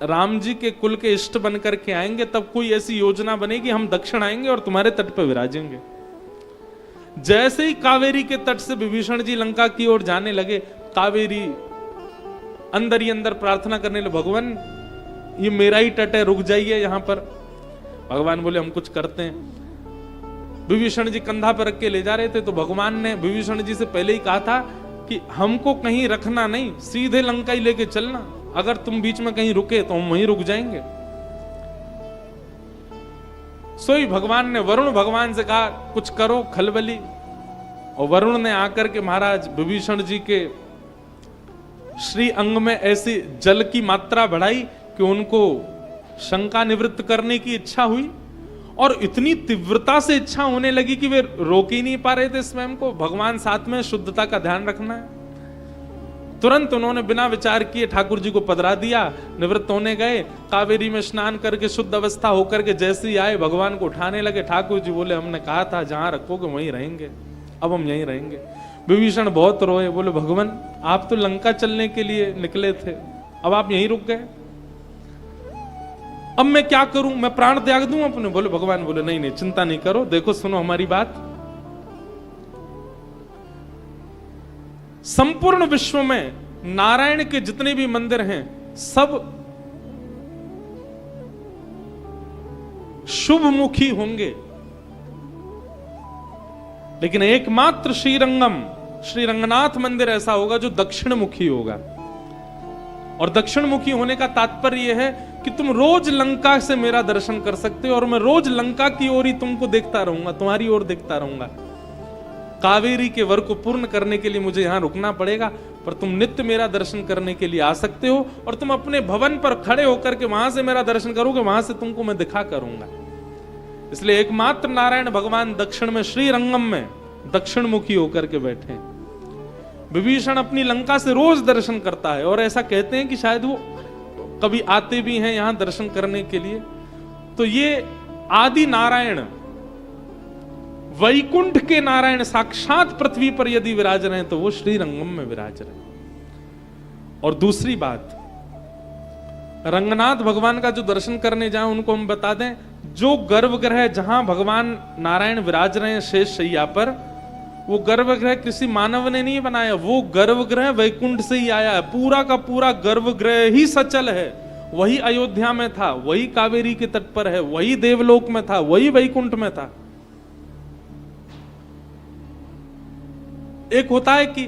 राम जी के कुल के इष्ट बन करके आएंगे, तब कोई ऐसी योजना बनेगी, हम दक्षिण आएंगे और तुम्हारे तट पर विराजेंगे। जैसे ही कावेरी के तट से विभीषण जी लंका की ओर जाने लगे, कावेरी अंदर ही अंदर प्रार्थना करने लगे, भगवान ये मेरा ही तट है, रुक जाइए यहां पर। भगवान बोले हम कुछ करते हैं। विभीषण जी कंधा पर रख के ले जा रहे थे, तो भगवान ने विभीषण जी से पहले ही कहा था कि हमको कहीं रखना नहीं, सीधे लंका ही लेके चलना, अगर तुम बीच में कहीं रुके तो हम वहीं रुक जाएंगे। सोई भगवान ने वरुण भगवान से कहा कुछ करो खलबली, और वरुण ने आकर के महाराज विभीषण जी के श्री अंग में ऐसी जल की मात्रा बढ़ाई कि उनको शंका निवृत्त करने की इच्छा हुई, और इतनी तीव्रता से इच्छा होने लगी कि वे रोक ही नहीं पा रहे थे स्वयं को। भगवान साथ में शुद्धता का ध्यान रखना है। तुरंत उन्होंने बिना विचार किए ठाकुर जी को पधरा दिया, निवृत्त होने गए, कावेरी में स्नान करके शुद्ध अवस्था होकर के जैसे ही आए भगवान को उठाने लगे। ठाकुर जी बोले हमने कहा था जहां रखोगे वहीं रहेंगे, अब हम यहीं रहेंगे। विभीषण बहुत रोए, बोले भगवान आप तो लंका चलने के लिए निकले थे, अब आप यहीं रुक गए, अब मैं क्या करूं, मैं प्राण त्याग दूं अपने? बोले भगवान बोले नहीं नहीं चिंता नहीं करो, देखो सुनो हमारी बात। संपूर्ण विश्व में नारायण के जितने भी मंदिर हैं सब शुभमुखी होंगे, लेकिन एकमात्र श्रीरंगम, श्री रंगनाथ मंदिर ऐसा होगा जो दक्षिण मुखी होगा। और दक्षिण मुखी होने का तात्पर्य यह है कि तुम रोज लंका से मेरा दर्शन कर सकते हो और मैं रोज लंका की ओर ही तुमको देखता रहूंगा, तुम्हारी ओर देखता रहूंगा। कावेरी के वर को पूर्ण करने के लिए मुझे यहां रुकना पड़ेगा, पर तुम नित्य मेरा दर्शन करने के लिए आ सकते हो और तुम अपने भवन पर खड़े होकर के वहां से मेरा दर्शन करोगे, वहां से तुमको मैं दिखा करूंगा। इसलिए एकमात्र नारायण भगवान दक्षिण में, श्री रंगम में दक्षिण मुखी होकर के बैठे। विभीषण अपनी लंका से रोज दर्शन करता है और ऐसा कहते हैं कि शायद वो कभी आते भी हैं यहां दर्शन करने के लिए। तो ये आदि नारायण, वैकुंठ के नारायण साक्षात पृथ्वी पर यदि विराज रहे हैं तो वो श्रीरंगम में विराज रहे। और दूसरी बात, रंगनाथ भगवान का जो दर्शन करने जाए उनको हम बता दें, जो गर्भगृह जहां भगवान नारायण विराज रहे हैं शेष शैया पर, वो गर्भगृह किसी मानव ने नहीं बनाया, वो गर्भगृह वैकुंठ से ही आया है। पूरा का पूरा गर्भगृह ही सचल है, वही अयोध्या में था, वही कावेरी के तट पर है, वही देवलोक में था, वही वैकुंठ में था। एक होता है कि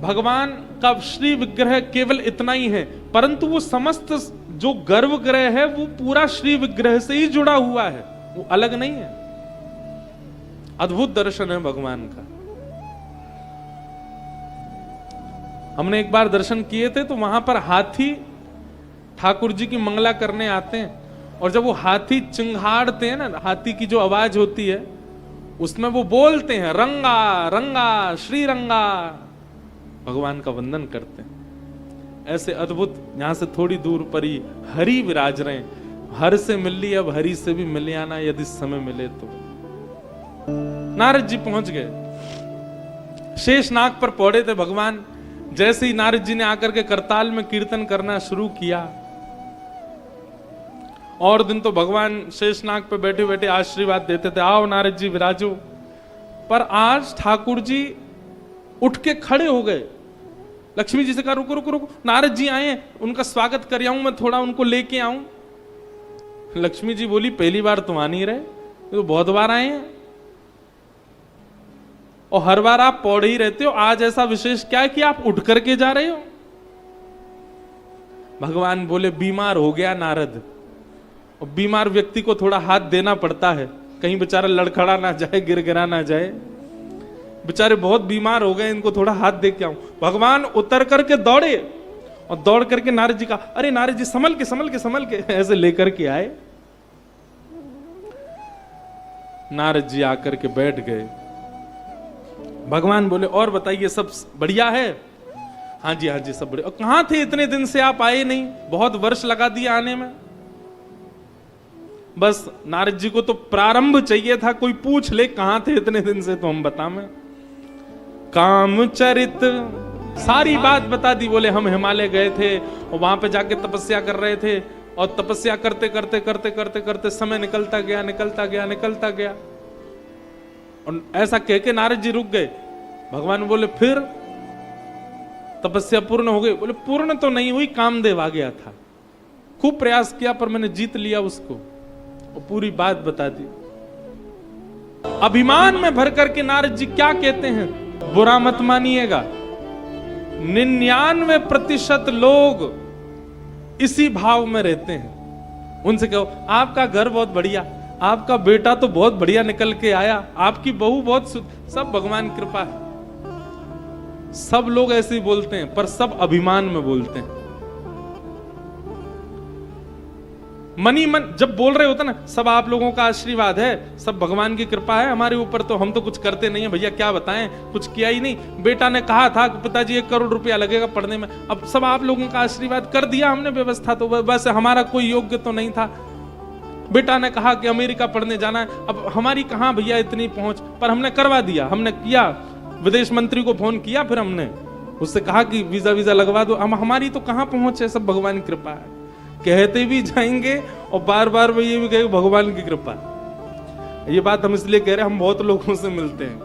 भगवान का श्री विग्रह केवल इतना ही है, परंतु वो समस्त जो गर्भगृह है वो पूरा श्री विग्रह से ही जुड़ा हुआ है, वो अलग नहीं है। अद्भुत दर्शन है भगवान का। हमने एक बार दर्शन किए थे तो वहां पर हाथी ठाकुर जी की मंगला करने आते हैं, और जब वो हाथी चिंघाड़ते हैं ना, हाथी की जो आवाज होती है उसमें वो बोलते हैं रंगा रंगा श्री रंगा, भगवान का वंदन करते हैं। ऐसे अद्भुत, यहां से थोड़ी दूर पर ही हरि विराज रहे हैं। हर से मिल ली, अब हरि से भी मिल आना यदि समय मिले तो। नारद जी पहुंच गए, शेषनाग पर पौड़े थे भगवान। जैसे ही नारद जी ने आकर के करताल में कीर्तन करना शुरू किया, और दिन तो भगवान शेषनाग पे बैठे बैठे आशीर्वाद देते थे, आओ नारद जी विराजो। पर आज ठाकुर जी उठ के खड़े हो गए, लक्ष्मी जी से कहा रुको रुको रुको, नारद जी आए हैं, उनका स्वागत कर आऊं, मैं थोड़ा उनको लेके आऊं। लक्ष्मी जी बोली पहली बार तुम आ नहीं रहे, तो बहुत बार आए हैं और हर बार आप पौड़े ही रहते हो, आज ऐसा विशेष क्या है कि आप उठ करके जा रहे हो? भगवान बोले बीमार हो गया नारद, और बीमार व्यक्ति को थोड़ा हाथ देना पड़ता है, कहीं बेचारा लड़खड़ा ना जाए, गिर गिरा ना जाए। बेचारे बहुत बीमार हो गए, इनको थोड़ा हाथ दे के आऊं। भगवान उतर करके दौड़े और दौड़ करके नारद जी का, अरे नारद जी संभल के संभल के संभल के, ऐसे लेकर के आए। नारद जी आकर के बैठ गए। भगवान बोले और बताइए सब बढ़िया है? हाँ जी सब बढ़िया। और कहां थे इतने दिन से, आप आए नहीं, बहुत वर्ष लगा दिया आने में। बस नारद जी को तो प्रारंभ चाहिए था, कोई पूछ ले कहां थे इतने दिन से तो हम बता में। कामचरित सारी बात बता दी। बोले हम हिमालय गए थे और वहां पे जाके तपस्या कर रहे थे, और तपस्या करते करते करते करते करते समय निकलता गया निकलता गया निकलता गया, और ऐसा कह के नारद जी रुक गए। भगवान बोले फिर तपस्या पूर्ण हो गई? बोले पूर्ण तो नहीं हुई, कामदेव आ गया था, खूब प्रयास किया पर मैंने जीत लिया उसको, और पूरी बात बता दी। अभिमान में भर करके नारद जी क्या कहते हैं, बुरा मत मानिएगा, 99% लोग इसी भाव में रहते हैं। उनसे कहो आपका घर बहुत बढ़िया, आपका बेटा तो बहुत बढ़िया निकल के आया, आपकी बहू बहुत सब भगवान कृपा है। सब लोग ऐसे ही बोलते हैं, पर सब अभिमान में बोलते हैं। मनी मन जब बोल रहे होते ना, सब आप लोगों का आशीर्वाद है, सब भगवान की कृपा है हमारे ऊपर, तो हम तो कुछ करते नहीं है भैया, क्या बताएं, कुछ किया ही नहीं। बेटा ने कहा था कि पिताजी 1 करोड़ रुपया लगेगा पढ़ने में, अब सब आप लोगों का आशीर्वाद, कर दिया हमने व्यवस्था, तो बस हमारा कोई योग्य तो नहीं था। बेटा ने कहा कि अमेरिका पढ़ने जाना है, अब हमारी कहां भैया इतनी पहुंच, पर हमने करवा दिया, हमने किया, विदेश मंत्री को फोन किया, फिर हमने उससे कहा कि वीजा वीजा लगवा दो। हमारी तो कहां पहुंच है, सब भगवान की कृपा है। कहते भी जाएंगे और बार बार वो ये भी कहेंगे भगवान की कृपा। ये बात हम इसलिए कह रहे हैं, हम बहुत लोगों से मिलते हैं,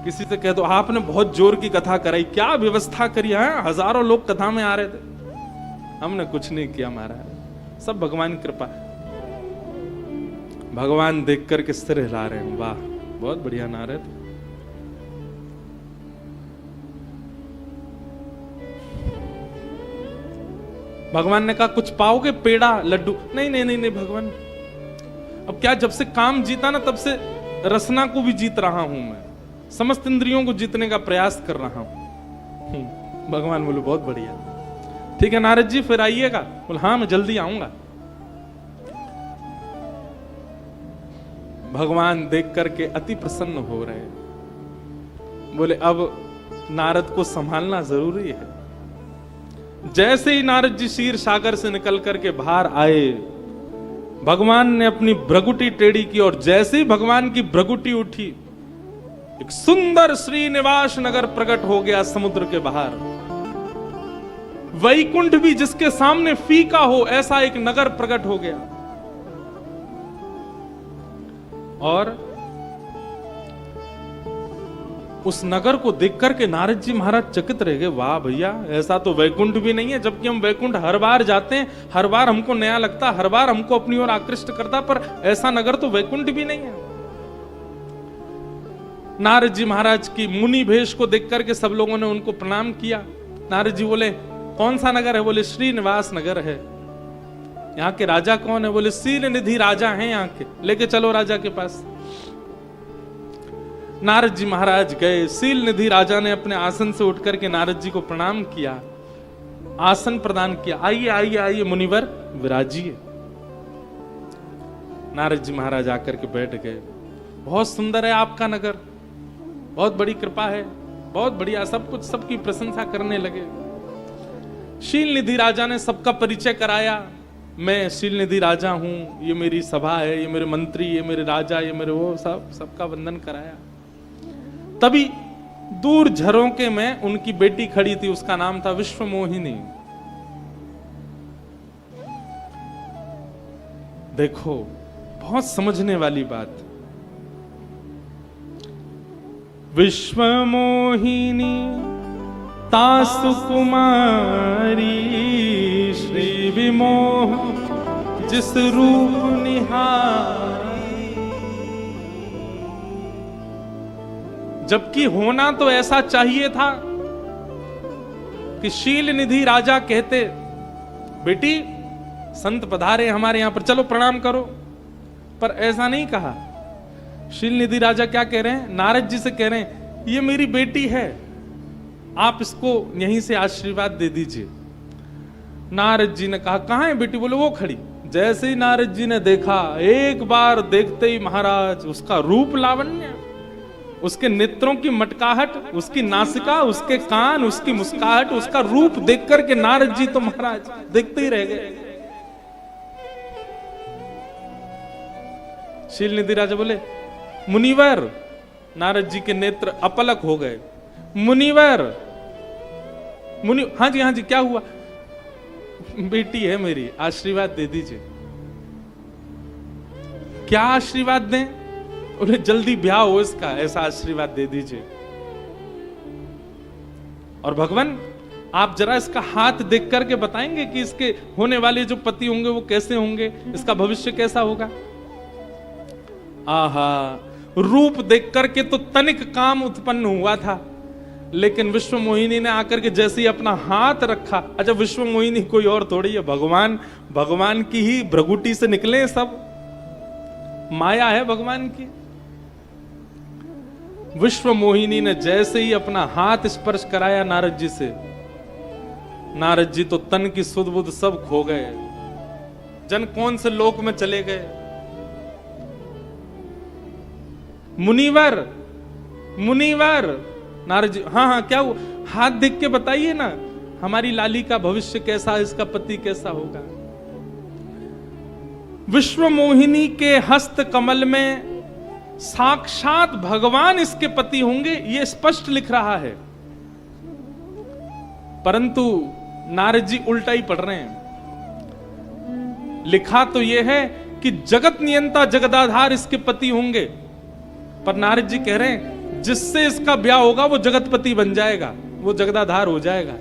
किसी से कह दो आपने बहुत जोर की कथा कराई, क्या व्यवस्था करी है, हजारों लोग कथा में आ रहे थे, हमने कुछ नहीं किया, महाराज सब भगवान की कृपा। भगवान देख करके सिर हिला रहे हैं। वाह, बहुत बढ़िया नारद। भगवान ने कहा कुछ पाओगे, पेड़ा, लड्डू? नहीं नहीं नहीं नहीं भगवान, अब क्या, जब से काम जीता ना तब से रसना को भी जीत रहा हूं मैं, समस्त इंद्रियों को जीतने का प्रयास कर रहा हूं। भगवान बोले बहुत बढ़िया, ठीक है नारद जी फिर आइएगा। बोले हाँ मैं जल्दी आऊंगा। भगवान देख करके अति प्रसन्न हो रहे, बोले अब नारद को संभालना जरूरी है। जैसे ही नारद जी क्षीर सागर से निकल करके बाहर आए, भगवान ने अपनी भ्रगुटी टेढ़ी की और जैसे ही भगवान की भ्रगुटी उठी, एक सुंदर श्रीनिवास नगर प्रकट हो गया समुद्र के बाहर। वैकुंठ भी जिसके सामने फीका हो ऐसा एक नगर प्रकट हो गया। और उस नगर को देख करके नारद जी महाराज चकित रह गए। वाह भैया, ऐसा तो वैकुंठ भी नहीं है, जबकि हम वैकुंठ हर बार जाते हैं, हर बार हमको नया लगता, हर बार हमको अपनी ओर आकृष्ट करता, पर ऐसा नगर तो वैकुंठ भी नहीं है। नारद जी महाराज की मुनि भेष को देख करके सब लोगों ने उनको प्रणाम किया। नारद जी बोले कौन सा नगर है? बोले श्रीनिवास नगर है। यहाँ के राजा कौन है? बोले शील निधि राजा हैं यहाँ के, लेके चलो राजा के पास। नारद जी महाराज गए। शील निधि राजा ने अपने आसन से उठ करके नारद जी को प्रणाम किया, आसन प्रदान किया। आइए आइए आइए मुनिवर विराजिए। नारद जी महाराज आकर के बैठ गए। बहुत सुंदर है आपका नगर, बहुत बड़ी कृपा है, बहुत बढ़िया, सब कुछ, सबकी प्रशंसा करने लगे। शील निधि राजा ने सबका परिचय कराया। मैं शील निधि राजा हूं, ये मेरी सभा है, ये मेरे मंत्री, ये मेरे राजा, ये मेरे वो, सबका वंदन कराया। तभी दूर झरोके में उनकी बेटी खड़ी थी, उसका नाम था विश्वमोहिनी। देखो बहुत समझने वाली बात। विश्वमोहिनी तासु कुमारी, श्री विमोह जिस रूप निहारी। जबकि होना तो ऐसा चाहिए था कि शील निधि राजा कहते बेटी संत पधारे हमारे यहां पर, चलो प्रणाम करो, पर ऐसा नहीं कहा। शील निधि राजा क्या कह रहे हैं? नारद जी से कह रहे हैं ये मेरी बेटी है, आप इसको यहीं से आशीर्वाद दे दीजिए। नारद जी ने कहा कहां है बेटी? बोले वो खड़ी। जैसे ही नारद जी ने देखा, एक बार देखते ही महाराज उसका रूप लावण्य, उसके नेत्रों की मटकाहट, उसकी नासिका, उसके कान, उसकी मुस्काहट, उसका रूप देख करके नारद जी तो महाराज देखते ही रह गए। शील निधि राजा बोले मुनिवर, नारद जी के नेत्र अपलक हो गए। मुनिवर, हाँ जी क्या हुआ? बेटी है मेरी, आशीर्वाद दे दीजिए। क्या आशीर्वाद दें? उन्हें जल्दी ब्याह हो इसका, ऐसा आशीर्वाद दे दीजिए। और भगवान आप जरा इसका हाथ देख करके बताएंगे कि इसके होने वाले जो पति होंगे वो कैसे होंगे, इसका भविष्य कैसा होगा? आहा, रूप देख करके तो तनिक काम उत्पन्न हुआ था, लेकिन विश्वमोहिनी ने आकर के जैसे ही अपना हाथ रखा, अच्छा विश्वमोहिनी कोई और थोड़ी है, भगवान की ही भ्रगुटी से निकले सब, माया है भगवान की। विश्वमोहिनी ने जैसे ही अपना हाथ स्पर्श कराया नारद जी से, नारद जी तो तन की सुध बुध सब खो गए, जन कौन से लोक में चले गए। मुनिवर, मुनिवर, नारद जी हाँ क्या हुआ? हाथ देख के बताइए ना, हमारी लाली का भविष्य कैसा, इसका पति कैसा होगा। विश्वमोहिनी के हस्त कमल में साक्षात भगवान इसके पति होंगे, ये स्पष्ट लिख रहा है, परंतु नारद जी उल्टा ही पढ़ रहे हैं। लिखा तो यह है कि जगत नियंता जगदाधार इसके पति होंगे, पर नारद जी कह रहे हैं जिससे इसका ब्याह होगा वो जगतपति बन जाएगा, वो जगदाधार हो जाएगा।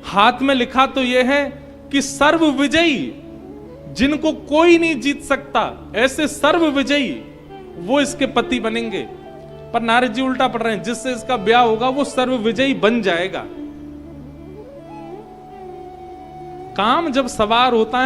हाथ में लिखा तो यह है कि सर्व विजयी जिनको कोई नहीं जीत सकता, ऐसे सर्व विजयी वो इसके पति बनेंगे। पर नारद जी उल्टा पढ़ रहे हैं, जिससे इसका ब्याह होगा वो सर्व विजयी बन जाएगा। काम जब सवार होता है